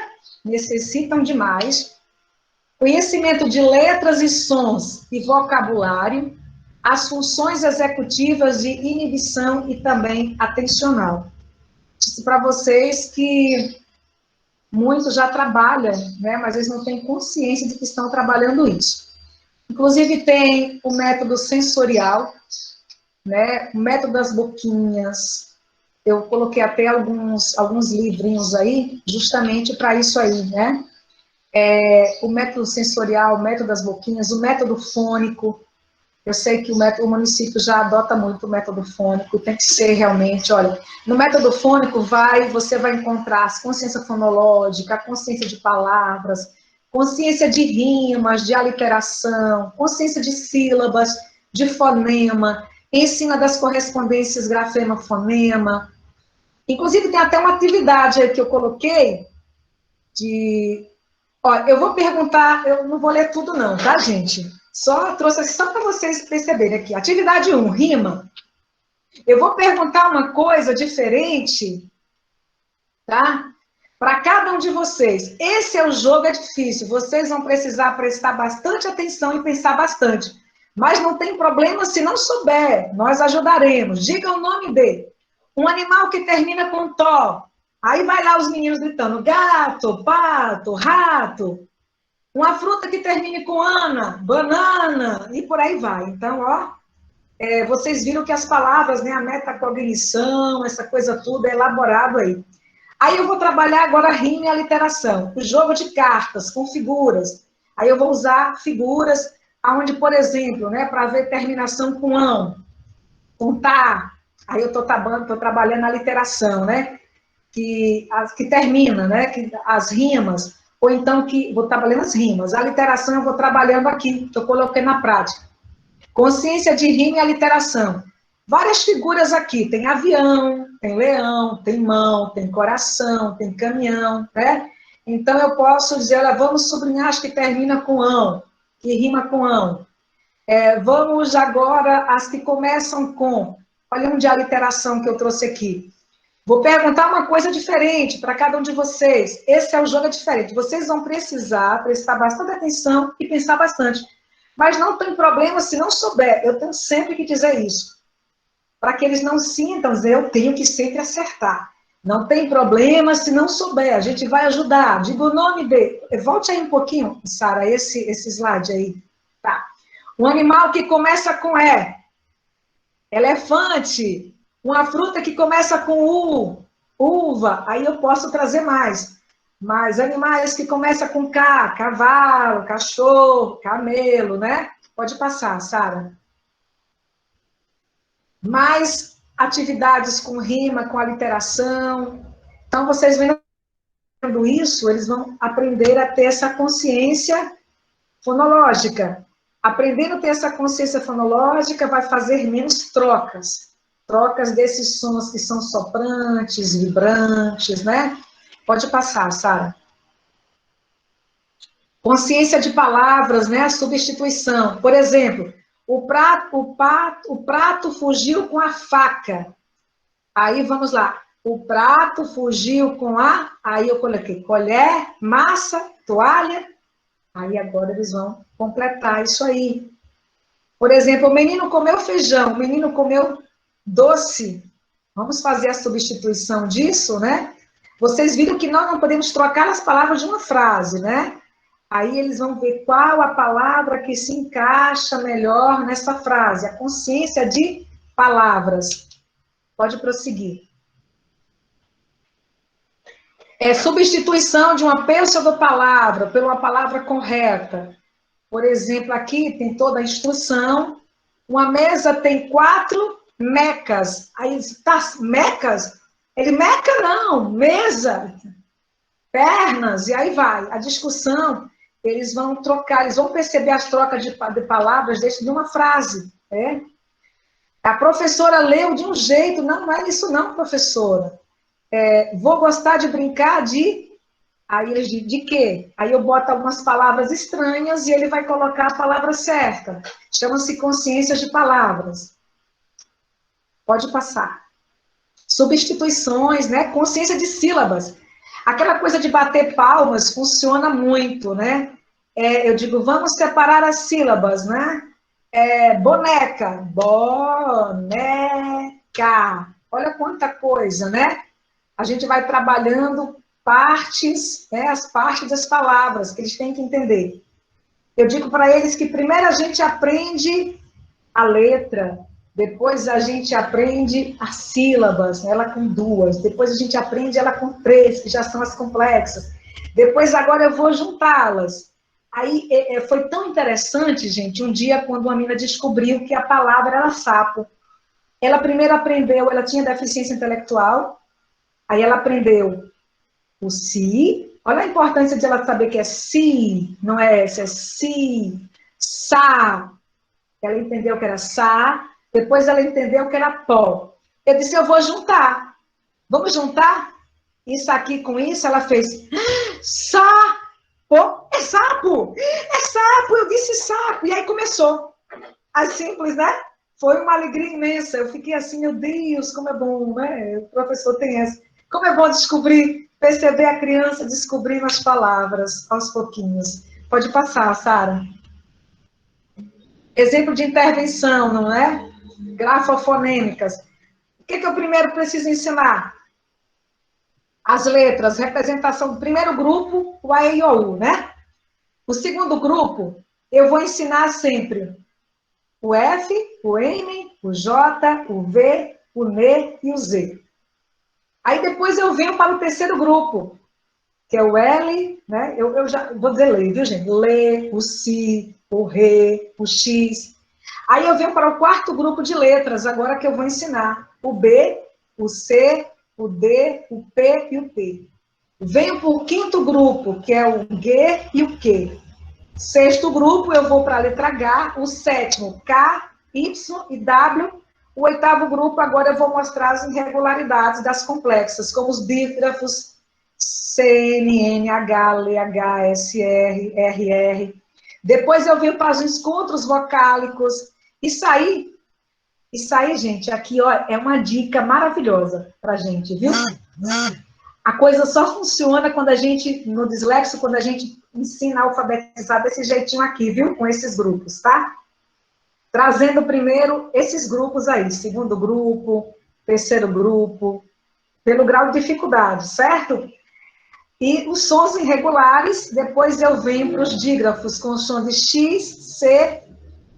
necessitam de mais. Conhecimento de letras e sons e vocabulário. As funções executivas de inibição e também atencional. Disse para vocês que muitos já trabalham, né? Mas eles não têm consciência de que estão trabalhando isso. Inclusive, tem o método sensorial, né? O método das boquinhas. Eu coloquei até alguns livrinhos aí, justamente para isso aí, né? O método sensorial, o método das boquinhas, o método fônico. Eu sei que o município já adota muito o método fônico, tem que ser realmente, olha, no método fônico você vai encontrar a consciência fonológica, a consciência de palavras, consciência de rimas, de aliteração, consciência de sílabas, de fonema, ensina das correspondências grafema-fonema. Inclusive, tem até uma atividade aí que eu coloquei eu vou perguntar, eu não vou ler tudo não, tá, gente? Trouxe aqui só para vocês perceberem aqui. Atividade 1, rima. Eu vou perguntar uma coisa diferente, tá? Para cada um de vocês. Esse é o jogo, é difícil. Vocês vão precisar prestar bastante atenção e pensar bastante. Mas não tem problema se não souber. Nós ajudaremos. Diga o nome dele. Um animal que termina com tó. Aí vai lá os meninos gritando. Gato, pato, rato. Uma fruta que termine com ana, banana, e por aí vai. Então, vocês viram que as palavras, né, a metacognição, essa coisa tudo é elaborado aí. Aí eu vou trabalhar agora a rima e a literação. O jogo de cartas com figuras. Aí eu vou usar figuras onde, por exemplo, né, para ver terminação com ão, com tá. Aí eu estou trabalhando a literação, né, que termina, né, as rimas. Ou então, vou trabalhando as rimas. A literação eu vou trabalhando aqui, que eu coloquei na prática. Consciência de rima e aliteração. Várias figuras aqui. Tem avião, tem leão, tem mão, tem coração, tem caminhão, né? Então, eu posso dizer, olha, vamos sublinhar as que terminam com ão, que rima com ão. Vamos agora as que começam com... Olha um de aliteração que eu trouxe aqui. Vou perguntar uma coisa diferente para cada um de vocês. Esse é o jogo diferente. Vocês vão precisar prestar bastante atenção e pensar bastante. Mas não tem problema se não souber. Eu tenho sempre que dizer isso. Para que eles não sintam, eu tenho que sempre acertar. Não tem problema se não souber. A gente vai ajudar. Diga o nome dele. Volte aí um pouquinho, Sara, esse slide aí. Tá. Um animal que começa com E. Elefante. Uma fruta que começa com U, uva, aí eu posso trazer mais. Mas animais que começam com K, cavalo, cachorro, camelo, né? Pode passar, Sara. Mais atividades com rima, com aliteração. Então, vocês vendo isso, eles vão aprender a ter essa consciência fonológica. Aprendendo a ter essa consciência fonológica, vai fazer menos trocas. Trocas desses sons que são soprantes, vibrantes, né? Pode passar, Sara. Consciência de palavras, né? A substituição. Por exemplo, o prato fugiu com a faca. Aí, vamos lá. O prato fugiu com a... Aí eu coloquei colher, massa, toalha. Aí agora eles vão completar isso aí. Por exemplo, o menino comeu feijão, o menino comeu doce. Vamos fazer a substituição disso, né? Vocês viram que nós não podemos trocar as palavras de uma frase, né? Aí eles vão ver qual a palavra que se encaixa melhor nessa frase. A consciência de palavras. Pode prosseguir. É substituição de uma pseudopalavra por uma palavra correta. Por exemplo, aqui tem toda a instrução. Uma mesa tem 4 mecas. Aí, tá, mecas? Ele, meca não, mesa, pernas, e aí vai. A discussão, eles vão trocar, eles vão perceber as trocas de palavras dentro de uma frase. Né? A professora leu de um jeito, não é isso não, professora. Vou gostar de brincar de... Aí eles dizem, de quê? Aí eu boto algumas palavras estranhas e ele vai colocar a palavra certa. Chama-se consciência de palavras. Pode passar. Substituições, né? Consciência de sílabas. Aquela coisa de bater palmas funciona muito, né? Eu digo, vamos separar as sílabas, né? Boneca, boneca. Olha quanta coisa, né? A gente vai trabalhando partes, né? As partes das palavras que eles têm que entender. Eu digo para eles que primeiro a gente aprende a letra, depois a gente aprende as sílabas, ela com 2. Depois a gente aprende ela com 3, que já são as complexas. Depois, agora eu vou juntá-las. Aí, foi tão interessante, gente, um dia, quando uma menina descobriu que a palavra era sapo. Ela primeiro aprendeu, ela tinha deficiência intelectual, aí ela aprendeu o si. Olha a importância de ela saber que é si, não é esse, é si, sa. Ela entendeu que era sa. Depois ela entendeu que era pó. Eu disse, eu vou juntar. Vamos juntar? Isso aqui com isso, ela fez sapo. É sapo! É sapo! Eu disse sapo. E aí começou. As simples, né? Foi uma alegria imensa. Eu fiquei assim, meu Deus, como é bom, né? O professor tem essa. Como é bom descobrir, perceber a criança descobrindo as palavras aos pouquinhos. Pode passar, Sara. Exemplo de intervenção, não é? Grafofonêmicas. O que eu primeiro preciso ensinar? As letras, representação do primeiro grupo, o A, E, I, O, U, né? O segundo grupo, eu vou ensinar sempre o F, o M, o J, o V, o N e o Z. Aí depois eu venho para o terceiro grupo, que é o L, né? Eu já vou dizer lê, viu, gente? Lê, o Si, o Rê, o X. Aí eu venho para o quarto grupo de letras, agora que eu vou ensinar. O B, o C, o D, o P e o T. Venho para o quinto grupo, que é o G e o Q. Sexto grupo, eu vou para a letra H. O sétimo, K, Y e W. O oitavo grupo, agora eu vou mostrar as irregularidades das complexas, como os dígrafos C, N, N, H, L, H, S, R, R, R. Depois eu venho para os encontros vocálicos. Isso aí, gente, aqui, ó, é uma dica maravilhosa pra gente, viu? A coisa só funciona quando a gente, no dislexo, quando a gente ensina a alfabetizar desse jeitinho aqui, viu? Com esses grupos, tá? Trazendo primeiro esses grupos aí, segundo grupo, terceiro grupo, pelo grau de dificuldade, certo? E os sons irregulares, depois eu venho para os dígrafos com o som de X, C,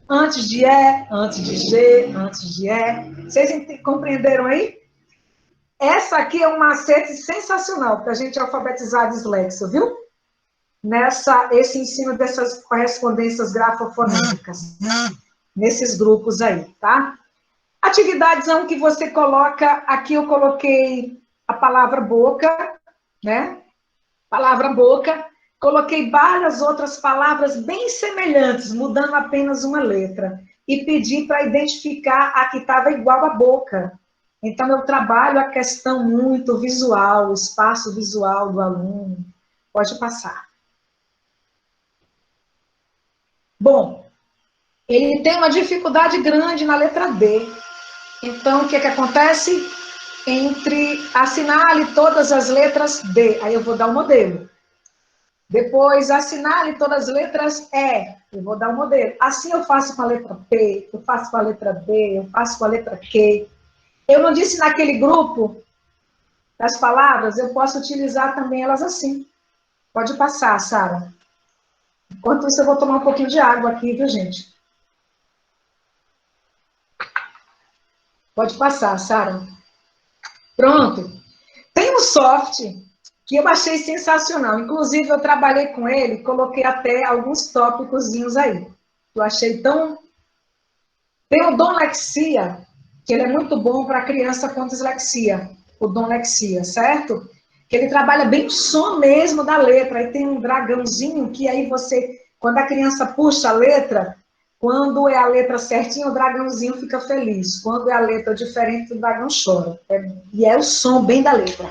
antes de E, antes de G, antes de E. Vocês compreenderam aí? Essa aqui é um macete sensacional para a gente alfabetizar dislexo, viu? Esse ensino dessas correspondências grafofonêmicas, nesses grupos aí, tá? Atividades 1 que você coloca, aqui eu coloquei a palavra boca, né? Palavra boca. Coloquei várias outras palavras bem semelhantes, mudando apenas uma letra. E pedi para identificar a que estava igual à boca. Então, eu trabalho a questão muito visual, o espaço visual do aluno. Pode passar. Bom, ele tem uma dificuldade grande na letra D. Então, o que acontece? Assinale todas as letras D. Aí eu vou dar o modelo. Depois, assinale todas as letras E. Eu vou dar o modelo. Assim eu faço com a letra P, eu faço com a letra B, eu faço com a letra Q. Eu não disse naquele grupo das palavras, eu posso utilizar também elas assim. Pode passar, Sara. Enquanto isso, eu vou tomar um pouquinho de água aqui, viu, gente? Pode passar, Sara. Pronto. Tem um software que eu achei sensacional. Inclusive, eu trabalhei com ele, coloquei até alguns tópicozinhos aí. Eu achei tão... Tem o Dom Lexia, que ele é muito bom para criança com dislexia. O Dom Lexia, certo? Que ele trabalha bem o som mesmo da letra. Aí tem um dragãozinho que aí você... Quando a criança puxa a letra, quando é a letra certinha, o dragãozinho fica feliz. Quando é a letra diferente, o dragão chora. E é o som bem da letra.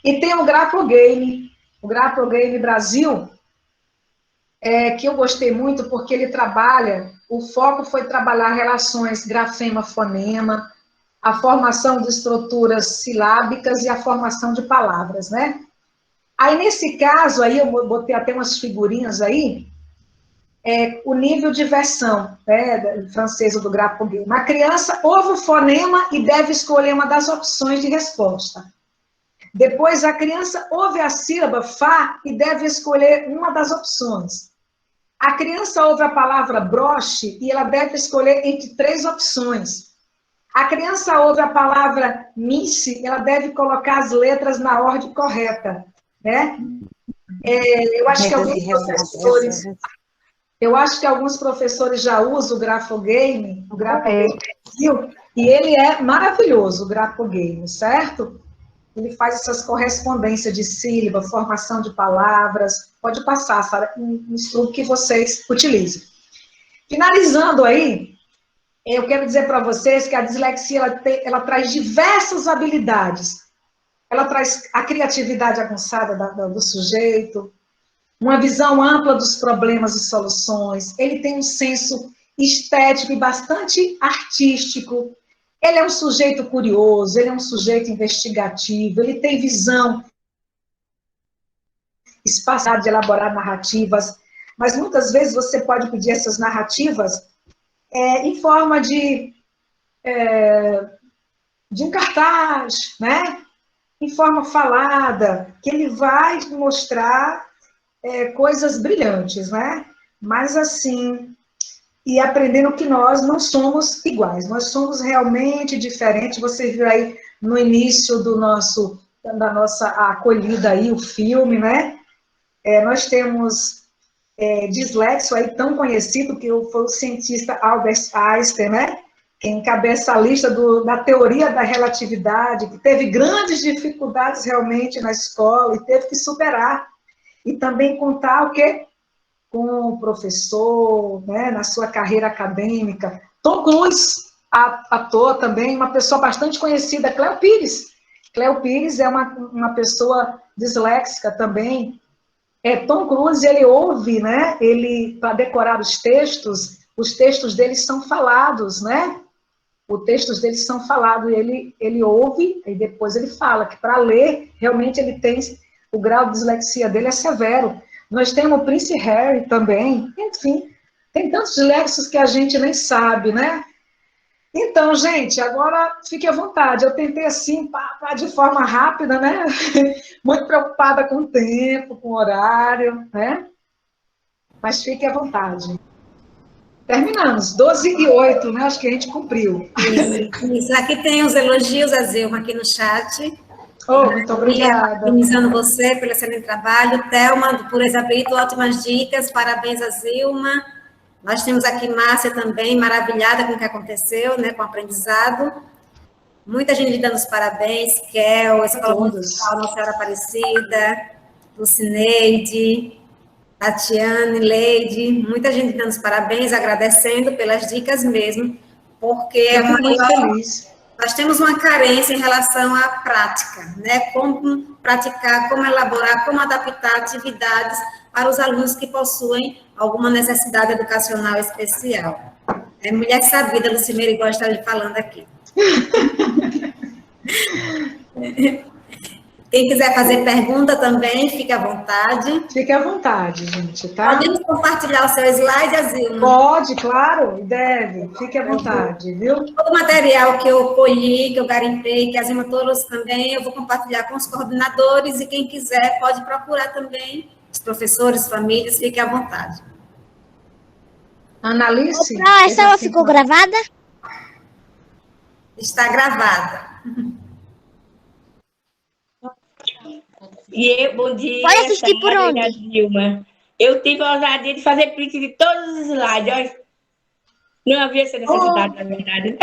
E tem o Grapogame Brasil, que eu gostei muito porque ele trabalha, o foco foi trabalhar relações grafema-fonema, a formação de estruturas silábicas e a formação de palavras, né? Aí, nesse caso, aí eu botei até umas figurinhas aí, o nível de versão, né, francesa do Grapogame. A criança ouve o fonema e deve escolher uma das opções de resposta. Depois, a criança ouve a sílaba Fá e deve escolher uma das opções. A criança ouve a palavra broche e ela deve escolher entre 3 opções. A criança ouve a palavra misse, ela deve colocar as letras na ordem correta, né? Eu acho que alguns professores já usam o Grapogame, e ele é maravilhoso, o Grapogame, certo? Ele faz essas correspondências de sílaba, formação de palavras. Pode passar, Sara, um estudo que vocês utilizem. Finalizando aí, eu quero dizer para vocês que a dislexia ela traz diversas habilidades. Ela traz a criatividade aguçada do sujeito, uma visão ampla dos problemas e soluções. Ele tem um senso estético e bastante artístico. Ele é um sujeito curioso, ele é um sujeito investigativo, ele tem visão espaçada de elaborar narrativas, mas muitas vezes você pode pedir essas narrativas em forma de um cartaz, né? Em forma falada, que ele vai mostrar coisas brilhantes, né? Mas assim... E aprendendo que nós não somos iguais, nós somos realmente diferentes. Você viu aí no início da nossa acolhida aí, o filme, né? Nós temos dislexo aí tão conhecido, que foi o cientista Albert Einstein, né? Que encabeça a lista da teoria da relatividade, que teve grandes dificuldades realmente na escola e teve que superar. E também contar o quê? Com o professor, né, na sua carreira acadêmica. Tom Cruise, ator também, uma pessoa bastante conhecida, Cleo Pires. Cleo Pires é uma pessoa disléxica também. Tom Cruise, ele ouve, né, para decorar os textos deles são falados, né? Os textos deles são falados, e ele ouve, e depois ele fala, que para ler, realmente ele tem, o grau de dislexia dele é severo. Nós temos o Prince Harry também, enfim, tem tantos disléxicos que a gente nem sabe, né? Então, gente, agora fique à vontade. Eu tentei assim, de forma rápida, né? Muito preocupada com o tempo, com o horário, né? Mas fique à vontade. Terminamos, 12h08, né? Acho que a gente cumpriu. Isso. Aqui tem os elogios, a Zilma, aqui no chat. Muito obrigada. Parabenizando você pelo excelente trabalho. Thelma, por Isabelito, ótimas dicas. Parabéns a Zilma. Nós temos aqui Márcia também, maravilhada com o que aconteceu, né, com o aprendizado. Muita gente dando os parabéns. Kel, Escola Municipal Nossa Senhora Aparecida, Lucineide, Tatiane, Leide. Muita gente dando os parabéns, agradecendo pelas dicas mesmo, porque é muito feliz. Nós temos uma carência em relação à prática, né? Como praticar, como elaborar, como adaptar atividades para os alunos que possuem alguma necessidade educacional especial. É mulher sabida, Lucimeira, igual está lhe falando aqui. Quem quiser fazer pergunta também, fique à vontade. Fique à vontade, gente, tá? Podemos compartilhar o seu slide, Azilma? Pode, claro, deve. Fique à vontade, viu? Todo o material que eu colhi, que eu garimpei, que a Azilma trouxe também, eu vou compartilhar com os coordenadores e quem quiser pode procurar também, os professores, famílias, fique à vontade. Analice? Essa aula ficou gravada? Está gravada. Bom dia. Pode assistir por Sara onde? e a Dilma. Eu tive a ousadia de fazer print de todos os slides. Olha. Não havia essa necessidade, na verdade.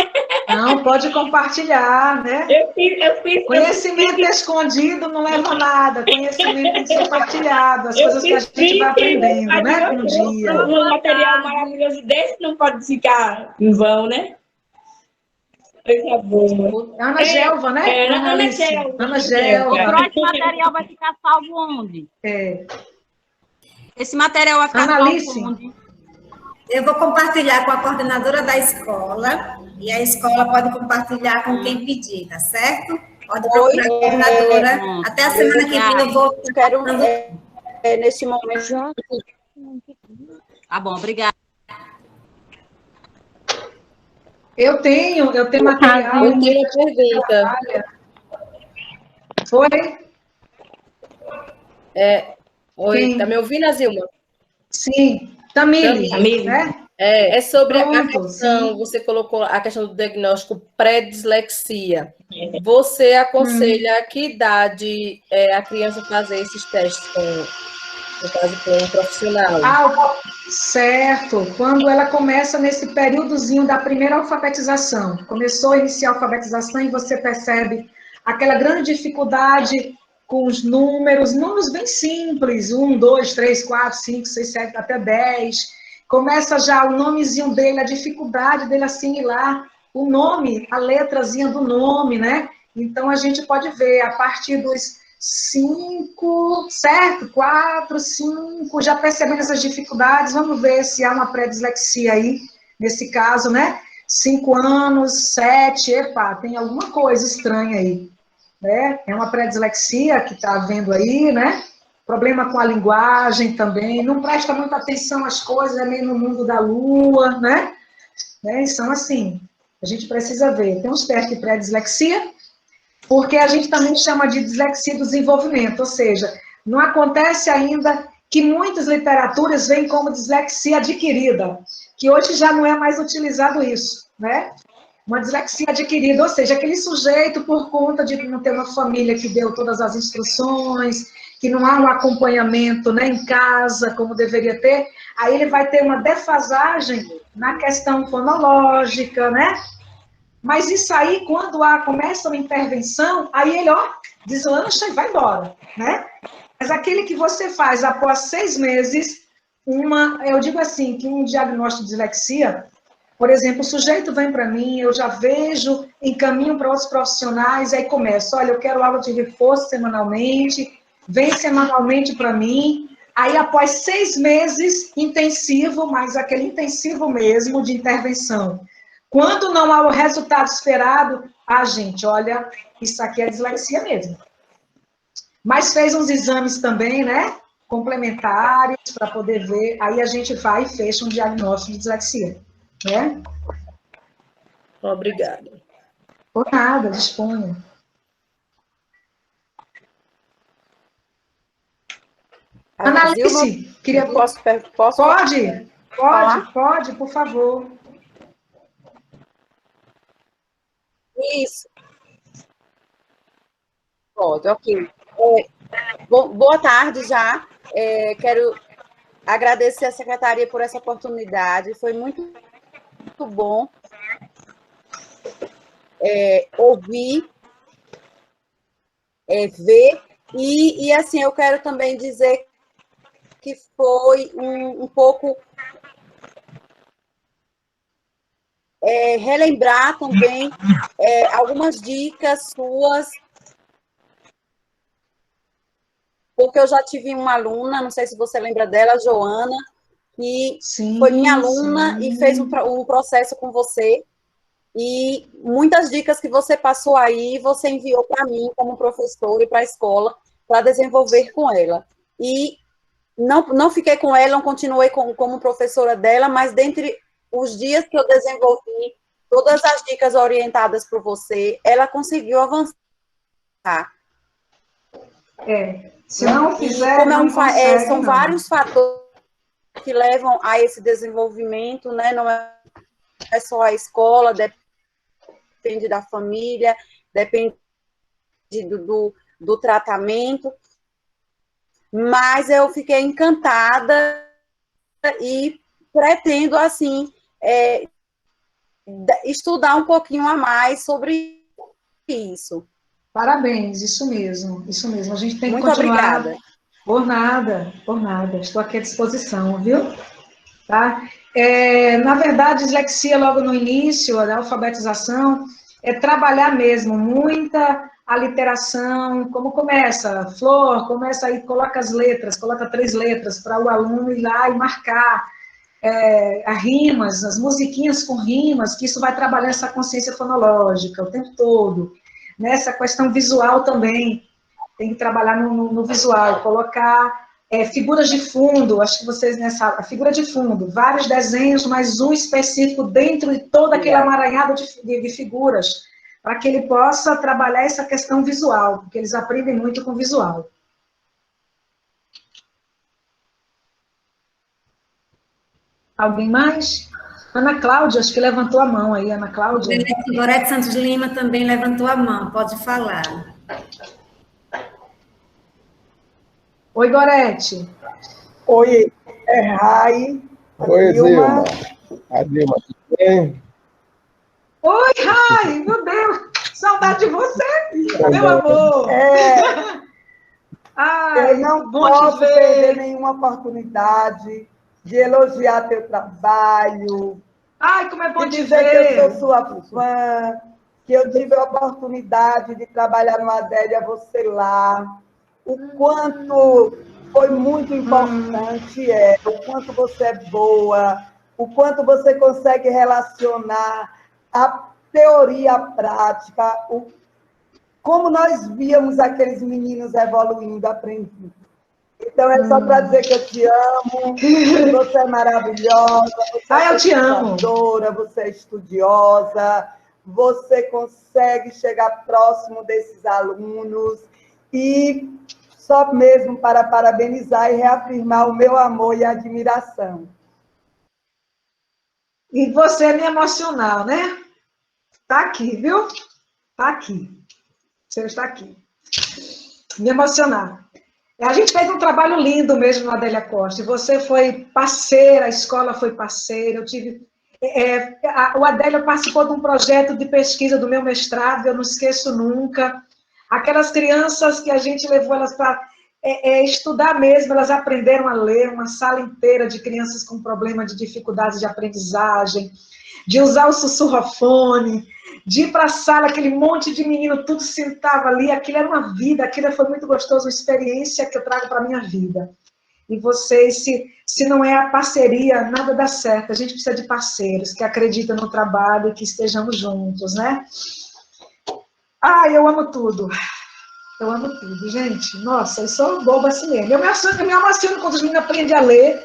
Não, pode compartilhar, né? Eu fiz Conhecimento escondido não leva a nada. Conhecimento tem que ser partilhado. As coisas que a gente vai aprendendo, né? Com o dia. Um material maravilhoso desse não pode ficar em vão, né? Coisa boa. Ana Gelva, né? Ana Gelva. Ana Gelva. O próximo material vai ficar salvo onde? Esse material vai ficar Analice. salvo onde? Eu vou compartilhar com a coordenadora da escola, e a escola pode compartilhar com quem pedir, tá certo? Pode procurar a coordenadora. Até a semana que vem eu vou... Quero, nesse momento... Tá bom, obrigada. Eu tenho material. Eu tenho uma pergunta. Foi? Oi, Quem? tá me ouvindo, Azilma? Sim. Tamile, Tamile. né? É sobre a Pronto, questão, sim. você colocou a questão do diagnóstico pré-dislexia. Você aconselha a que idade a criança fazer esses testes no caso, com um profissional? Certo. Quando ela começa nesse períodozinho da primeira alfabetização. Começou a iniciar a alfabetização e você percebe aquela grande dificuldade com os números bem simples, 1, 2, 3, 4, 5, 6, 7, até 10. Começa já o nomezinho dele, a dificuldade dele assimilar o nome, a letrazinha do nome, né? Então, a gente pode ver, a partir dos 5, certo? 4, 5, já percebendo essas dificuldades, vamos ver se há uma pré-dislexia aí, nesse caso, né? 5 anos, 7, tem alguma coisa estranha aí, né? É uma pré-dislexia que está havendo aí, né? Problema com a linguagem também, não presta muita atenção às coisas, é meio no mundo da lua, né? Então, assim, a gente precisa ver. Tem uns testes de pré-dislexia, porque a gente também chama de dislexia do desenvolvimento, ou seja, não acontece ainda que muitas literaturas veem como dislexia adquirida, que hoje já não é mais utilizado isso, né? Uma dislexia adquirida, ou seja, aquele sujeito, por conta de não ter uma família que deu todas as instruções, que não há um acompanhamento, né, em casa, como deveria ter, aí ele vai ter uma defasagem na questão fonológica, né? Mas isso aí, quando começa uma intervenção, aí ele, deslancha e vai embora, né? Mas aquele que você faz após 6 meses, eu digo assim, que um diagnóstico de dislexia, por exemplo, o sujeito vem para mim, eu já vejo, encaminho para outros profissionais, aí começa, olha, eu quero aula de reforço semanalmente, vem semanalmente para mim, aí após 6 meses, intensivo, mas aquele intensivo mesmo de intervenção. Quando não há o resultado esperado, gente, olha, isso aqui é dislexia mesmo. Mas fez uns exames também, né, complementares, para poder ver, aí a gente vai e fecha um diagnóstico de dislexia, né? Obrigada. Por nada, disponha. Analice, queria... Posso? Pode, por favor. Isso. Pode, ok. Boa tarde já. Quero agradecer à Secretaria por essa oportunidade. Foi muito bom ouvir, ver. E, assim, eu quero também dizer que foi um pouco... relembrar também algumas dicas suas, porque eu já tive uma aluna, não sei se você lembra dela, Joana, que foi minha aluna e fez um processo com você, E muitas dicas que você passou aí, você enviou para mim como professora e para a escola para desenvolver com ela. E não fiquei com ela, não continuei como professora dela, mas dentre os dias que eu desenvolvi todas as dicas orientadas por você, ela conseguiu avançar. Se não fizer, como não consegue, são não. vários fatores que levam a esse desenvolvimento, né? Não é só a escola, depende da família, depende do tratamento, mas eu fiquei encantada e pretendo, assim, estudar um pouquinho a mais sobre isso. Parabéns, isso mesmo, isso mesmo. A gente tem que Muito continuar. obrigada. Por nada, por nada. Estou aqui à disposição, viu? Tá? Na verdade, dislexia logo no início, da alfabetização, é trabalhar mesmo, muita aliteração, como começa, Flor, começa aí, coloca as letras, coloca 3 letras para o aluno ir lá e marcar as rimas, as musiquinhas com rimas, que isso vai trabalhar essa consciência fonológica o tempo todo. Nessa questão visual também, tem que trabalhar no visual, colocar figuras de fundo, acho que vocês a figura de fundo, vários desenhos, mas um específico dentro de todo aquele amaranhado de figuras, para que ele possa trabalhar essa questão visual, porque eles aprendem muito com visual. Alguém mais? Ana Cláudia, acho que levantou a mão aí, Ana Cláudia. Gorete Santos Lima também levantou a mão, pode falar. Oi, Gorete. Oi, Rai. Oi, Zilma. A Zilma, tudo bem? Oi, Rai, meu Deus, saudade de você, meu amor. Eu não posso perder nenhuma oportunidade de elogiar teu trabalho. Ai, como é bom de te dizer ver. que eu sou sua fã, que eu tive a oportunidade de trabalhar no Adélia Você Lá, o quanto foi muito importante, o quanto você é boa, o quanto você consegue relacionar a teoria à prática, como nós víamos aqueles meninos evoluindo, aprendendo. Então, é só para dizer que eu te amo, você é maravilhosa, você é pesquisadora, você é estudiosa, você consegue chegar próximo desses alunos, e só mesmo para parabenizar e reafirmar o meu amor e admiração. E você é me emocional, né? Tá aqui, viu? Tá aqui. Você está aqui. Me emocionar. A gente fez um trabalho lindo mesmo na Adélia Costa. Você foi parceira, a escola foi parceira. Eu tive... o Adélia participou de um projeto de pesquisa do meu mestrado, eu não esqueço nunca. Aquelas crianças que a gente levou elas para estudar mesmo, elas aprenderam a ler, uma sala inteira de crianças com problema de dificuldades de aprendizagem, de usar o sussurrofone, de ir para a sala, aquele monte de menino, tudo sentava ali, aquilo era uma vida, aquilo foi muito gostoso, uma experiência que eu trago para a minha vida. E vocês, se não é a parceria, nada dá certo, a gente precisa de parceiros que acreditam no trabalho e que estejamos juntos, né? Eu amo tudo. Eu amo tudo, gente. Nossa, eu sou boba assim mesmo. Eu me emociono quando os meninos aprendem a ler.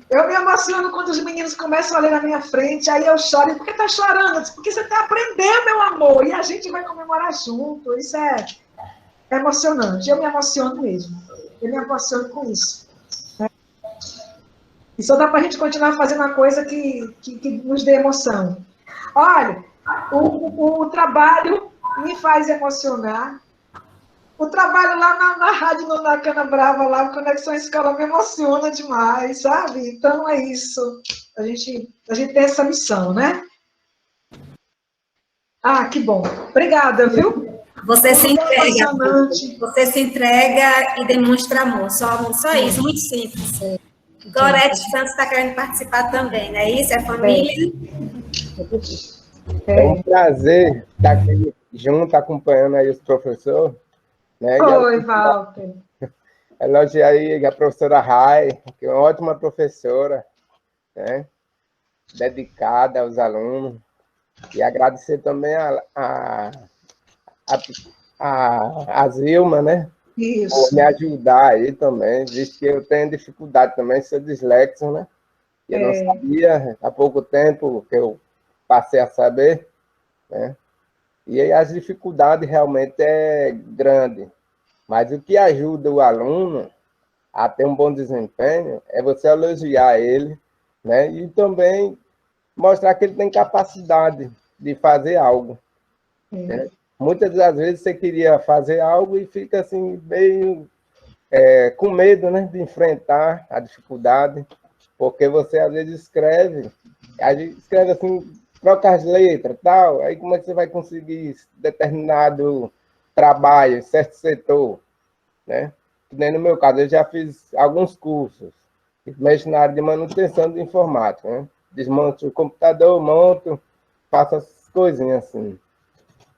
Eu me emociono quando os meninos começam a ler na minha frente, aí eu choro. Por que tá chorando? Eu disse, porque você está aprendendo, meu amor, e a gente vai comemorar junto. Isso é emocionante. Eu me emociono mesmo. Eu me emociono com isso. E só dá para a gente continuar fazendo uma coisa que nos dê emoção. Olha, o trabalho me faz emocionar. O trabalho lá na rádio, na Cana Brava, lá, o Conexão Escola, me emociona demais, sabe? Então, é isso. A gente tem essa missão, né? Que bom. Obrigada, viu? Você se entrega e demonstra amor. Só isso, muito simples. Gorete Santos está querendo participar também, não é isso? É família? É um prazer estar aqui junto, acompanhando aí os professores. Né? Oi, Walter. Elogiar aí a professora Rai, que é uma ótima professora, né? Dedicada aos alunos. E agradecer também a Zilma, né? Isso. Por me ajudar aí também, visto que eu tenho dificuldade também, sou dislexo, né? E eu não sabia, há pouco tempo que eu passei a saber, né? E aí as dificuldades realmente é grande. Mas o que ajuda o aluno a ter um bom desempenho é você elogiar ele, né? E também mostrar que ele tem capacidade de fazer algo. Né? Muitas das vezes você queria fazer algo e fica assim, meio com medo, né, de enfrentar a dificuldade, porque você às vezes escreve assim, troca as letras, tal, aí como é que você vai conseguir determinado trabalho, certo setor, né? Que nem no meu caso, eu já fiz alguns cursos, mexo na área de manutenção de informática, né? Desmonto o computador, monto, faço as coisinhas assim.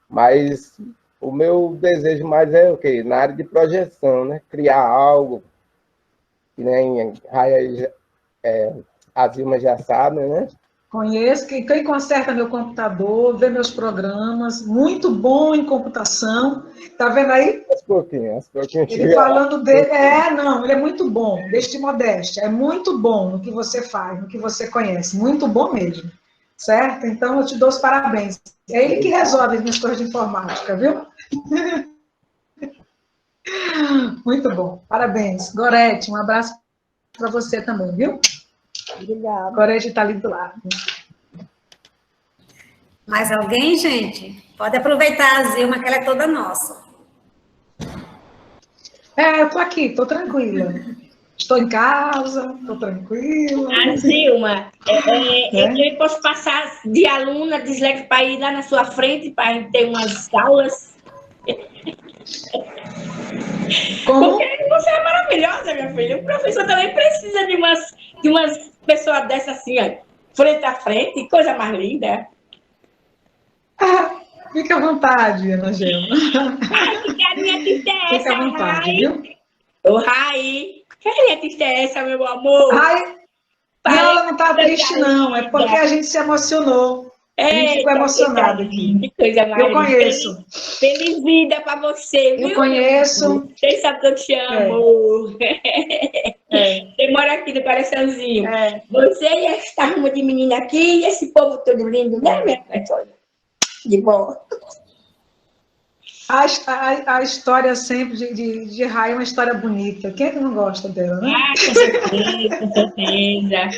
Mas o meu desejo mais é o quê? Na área de projeção, né? Criar algo, que nem a Zilma já sabe, né? Conheço, quem conserta meu computador, vê meus programas, muito bom em computação. Tá vendo aí? Aos pouquinhos. Ele falando dele, não, ele é muito bom, deixe de modéstia, é muito bom no que você faz, no que você conhece, muito bom mesmo, certo? Então, eu te dou os parabéns. É ele que resolve as minhas coisas de informática, viu? Muito bom, parabéns. Gorete, um abraço para você também, viu? Obrigada. Gorete está ali do lado. Mais alguém, gente? Pode aproveitar a Zilma, que ela é toda nossa. Eu estou aqui, estou tranquila. Estou em casa, estou tranquila. Zilma, eu posso passar de aluna dislexia para ir lá na sua frente para ter umas aulas? Como? Porque você é maravilhosa, minha filha. O professor também precisa de umas pessoas dessas assim, ó, frente a frente, coisa mais linda. Fica à vontade, Ana Gema. Que carinha triste é essa, Fica à vontade, viu? Ô, Rai, que carinha triste é essa, meu amor? Rai, não, ela não está triste, não. É porque a gente se emocionou. A gente ficou emocionada aqui. Que coisa mais Eu conheço. Feliz vida para você, viu? Eu conheço. Você sabe que eu te amo. Você mora aqui no coraçãozinho. Você e esta ruma de menina aqui, e esse povo todo lindo, né, minha pessoa? De bom. A história sempre de Rai é uma história bonita. Quem é que não gosta dela, né? Com certeza, com certeza.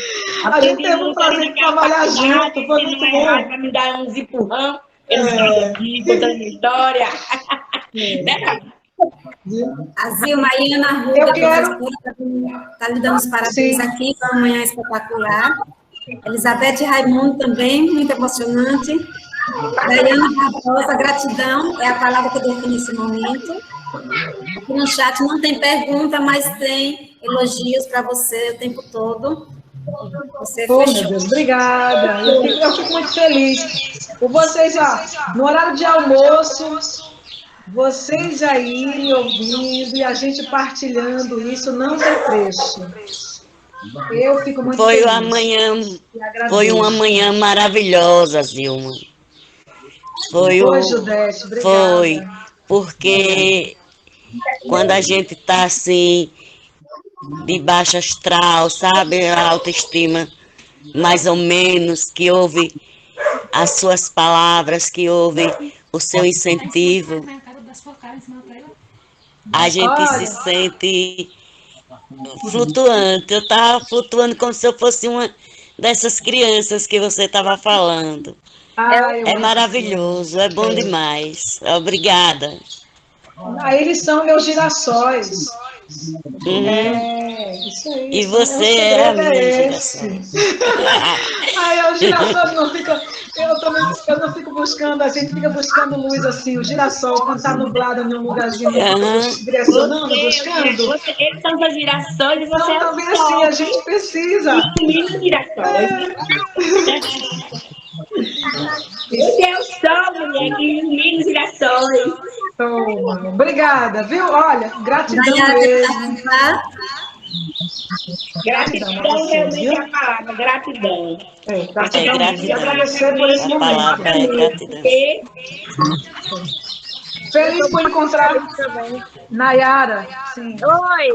A gente teve um prazer de trabalhar junto, foi muito bom. Para me dar uns empurrão, eu aqui, contando minha história. A Zilma e Ana Ruda, está lhe dando os parabéns aqui, para uma manhã espetacular. Elizabeth Raimundo também, muito emocionante. Daiana Barbosa, gratidão, é a palavra que define esse momento. Aqui no chat não tem pergunta, mas tem elogios para você o tempo todo. Você meu Deus, obrigada. Eu fico muito feliz. Por vocês, no horário de almoço, vocês aí me ouvindo e a gente partilhando isso, não tem preço. Eu fico muito feliz. Foi uma manhã maravilhosa, Zilma. Judete, obrigada. Foi, porque quando a gente está assim, de baixa astral, sabe, a autoestima, mais ou menos, que ouve as suas palavras, que ouve o seu incentivo, a gente se sente flutuante. Eu estava flutuando como se eu fosse uma dessas crianças que você estava falando. É maravilhoso, é bom demais. Obrigada. Eles são meus girassóis. Isso aí. E você é a minha girassol. O girassol não fica. Eu não fico buscando, a gente fica buscando luz assim. O girassol, quando está nublado em um lugarzinho, direcionando, buscando. Eles são os girassóis e você é também assim, a gente precisa. Girassóis. Esse é o sol, mulher, que ilumina os girassóis. Obrigada, viu? Olha, gratidão mesmo. Gratidão realmente é a palavra, gratidão. Gratidão. Gratidão. E agradecer por esse A momento. palavra é gratidão. Feliz por encontrar Nayara. Sim. Oi,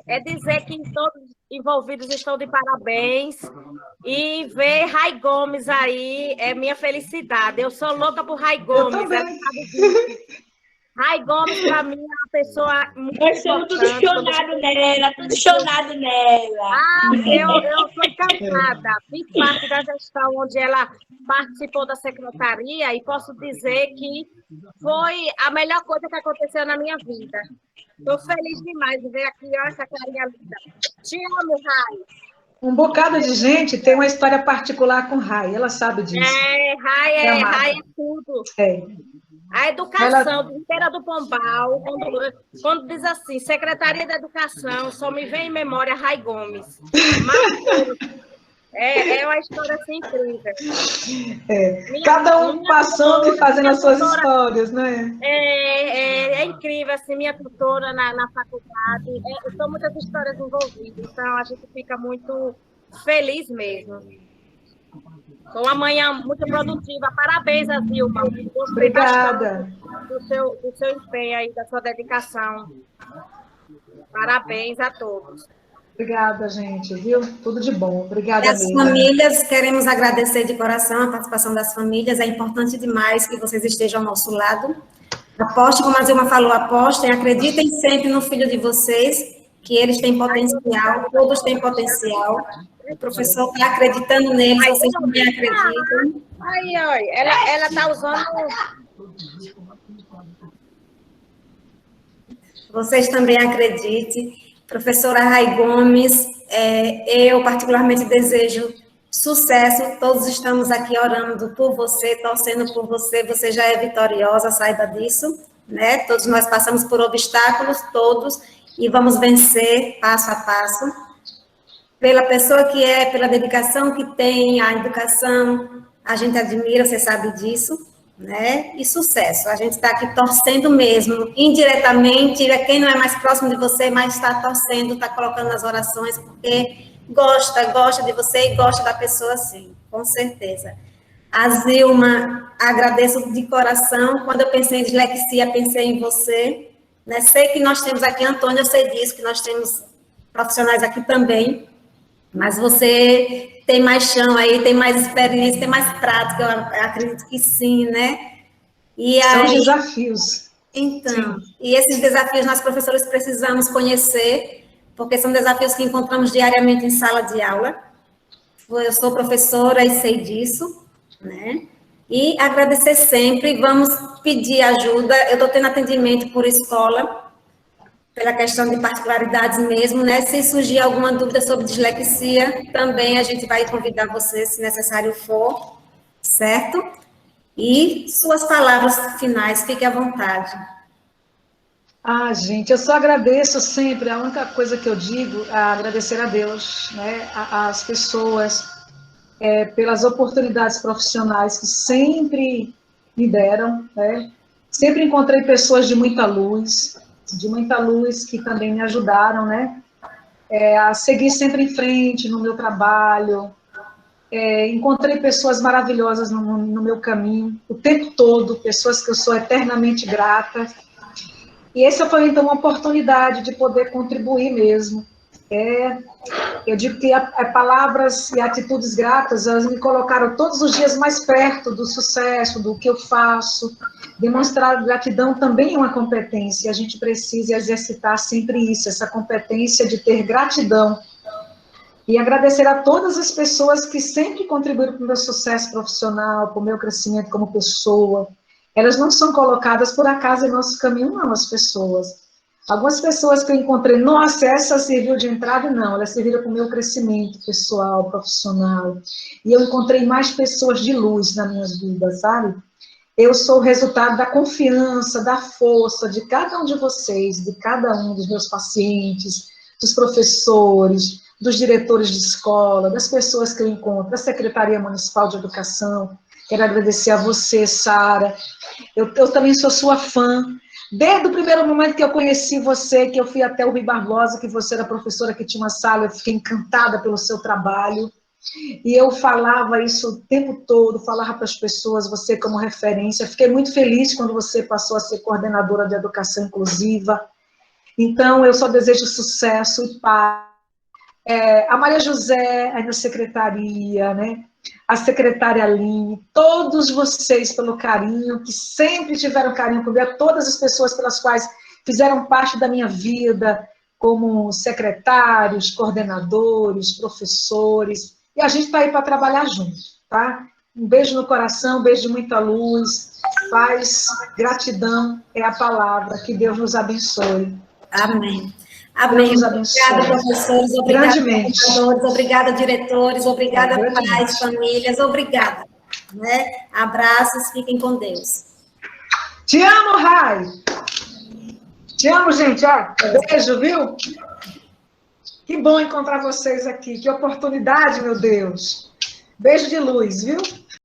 é dizer que todos envolvidos estão de parabéns e ver Rai Gomes aí é minha felicidade. Eu sou louca por Rai Gomes. Eu também. Rai Gomes, para mim, é uma pessoa muito Nós somos tudo chonado nela, tudo chonado nela. Eu sou encantada. Fiz parte da gestão onde ela participou da secretaria e posso dizer que foi a melhor coisa que aconteceu na minha vida. Estou feliz demais de ver aqui, ó, essa carinha linda. Te amo, Rai. Um bocado de gente tem uma história particular com Rai, ela sabe disso. Rai é tudo. A educação de Feira do Pombal, quando diz assim, Secretaria da Educação, só me vem em memória Rai Gomes. Mas, é uma história assim incrível. Cada um passando e fazendo as suas histórias, né? É incrível, assim, minha tutora na faculdade. São muitas histórias envolvidas, então a gente fica muito feliz mesmo. Foi uma manhã muito produtiva. Parabéns, Azilma. Obrigada. Do seu empenho aí, da sua dedicação. Parabéns a todos. Obrigada, gente, viu? Tudo de bom. Obrigada E as mesmo. famílias, queremos agradecer de coração a participação das famílias. É importante demais que vocês estejam ao nosso lado. Apostem, como a Zilma falou, apostem, acreditem sempre no filho de vocês, que eles têm potencial, todos têm potencial. O professor está acreditando neles, vocês também acreditam. Aí, ela está usando... Vocês também acreditem. Professora Rai Gomes, eu particularmente desejo sucesso, todos estamos aqui orando por você, torcendo por você, você já é vitoriosa, saiba disso, né? Todos nós passamos por obstáculos, todos, e vamos vencer passo a passo. Pela pessoa que é, pela dedicação que tem à educação, a gente admira, você sabe disso, né? E sucesso. A gente está aqui torcendo mesmo, indiretamente, quem não é mais próximo de você, mas está torcendo, está colocando nas orações, porque gosta de você e gosta da pessoa, sim, com certeza. A Zilma, agradeço de coração. Quando eu pensei em dislexia, pensei em você, né? Sei que nós temos aqui, Antônio, eu sei disso, que nós temos profissionais aqui também, mas você tem mais chão aí, tem mais experiência, tem mais prática, eu acredito que sim, né? E São aí, desafios. Então, e esses desafios nós, professores, precisamos conhecer, porque são desafios que encontramos diariamente em sala de aula. Eu sou professora e sei disso, né? E agradecer sempre, vamos pedir ajuda. Eu estou tendo atendimento por escola, pela questão de particularidades mesmo, né? Se surgir alguma dúvida sobre dislexia, também a gente vai convidar você, se necessário for, certo? E suas palavras finais, fique à vontade. Ah, gente, eu só agradeço sempre, a única coisa que eu digo é agradecer a Deus, né? As pessoas, pelas oportunidades profissionais que sempre me deram, né? Sempre encontrei pessoas de muita luz que também me ajudaram, né? A seguir sempre em frente no meu trabalho. Encontrei pessoas maravilhosas no meu caminho, o tempo todo, pessoas que eu sou eternamente grata. E essa foi, então, uma oportunidade de poder contribuir mesmo. Eu digo que palavras e atitudes gratas, elas me colocaram todos os dias mais perto do sucesso, do que eu faço. Demonstrar gratidão também é uma competência, a gente precisa exercitar sempre isso, essa competência de ter gratidão. E agradecer a todas as pessoas que sempre contribuíram para o meu sucesso profissional, para o meu crescimento como pessoa. Elas não são colocadas por acaso em nosso caminho, não, as pessoas. Algumas pessoas que eu encontrei, nossa, essa serviu de entrada, não, elas serviram para o meu crescimento pessoal, profissional. E eu encontrei mais pessoas de luz na minha vida, sabe? Eu sou o resultado da confiança, da força de cada um de vocês, de cada um dos meus pacientes, dos professores, dos diretores de escola, das pessoas que eu encontro, da Secretaria Municipal de Educação. Quero agradecer a você, Sara. Eu também sou sua fã. Desde o primeiro momento que eu conheci você, que eu fui até o Rui Barbosa, que você era professora que tinha uma sala, eu fiquei encantada pelo seu trabalho. E eu falava isso o tempo todo, falava para as pessoas, você como referência. Fiquei muito feliz quando você passou a ser coordenadora de educação inclusiva. Então, eu só desejo sucesso e paz. A Maria José, aí na secretaria, né? A secretária Aline, todos vocês pelo carinho, que sempre tiveram carinho comigo, todas as pessoas pelas quais fizeram parte da minha vida, como secretários, coordenadores, professores, e a gente está aí para trabalhar junto, tá? Um beijo no coração, um beijo de muita luz, paz, gratidão é a palavra, que Deus nos abençoe. Amém. Amém. Obrigada, professores, obrigada, coordenadores, obrigada, diretores, obrigada, pais, famílias, obrigada. Né? Abraços, fiquem com Deus. Te amo, Rai. Te amo, gente. Ó, beijo, viu? Que bom encontrar vocês aqui. Que oportunidade, meu Deus. Beijo de luz, viu?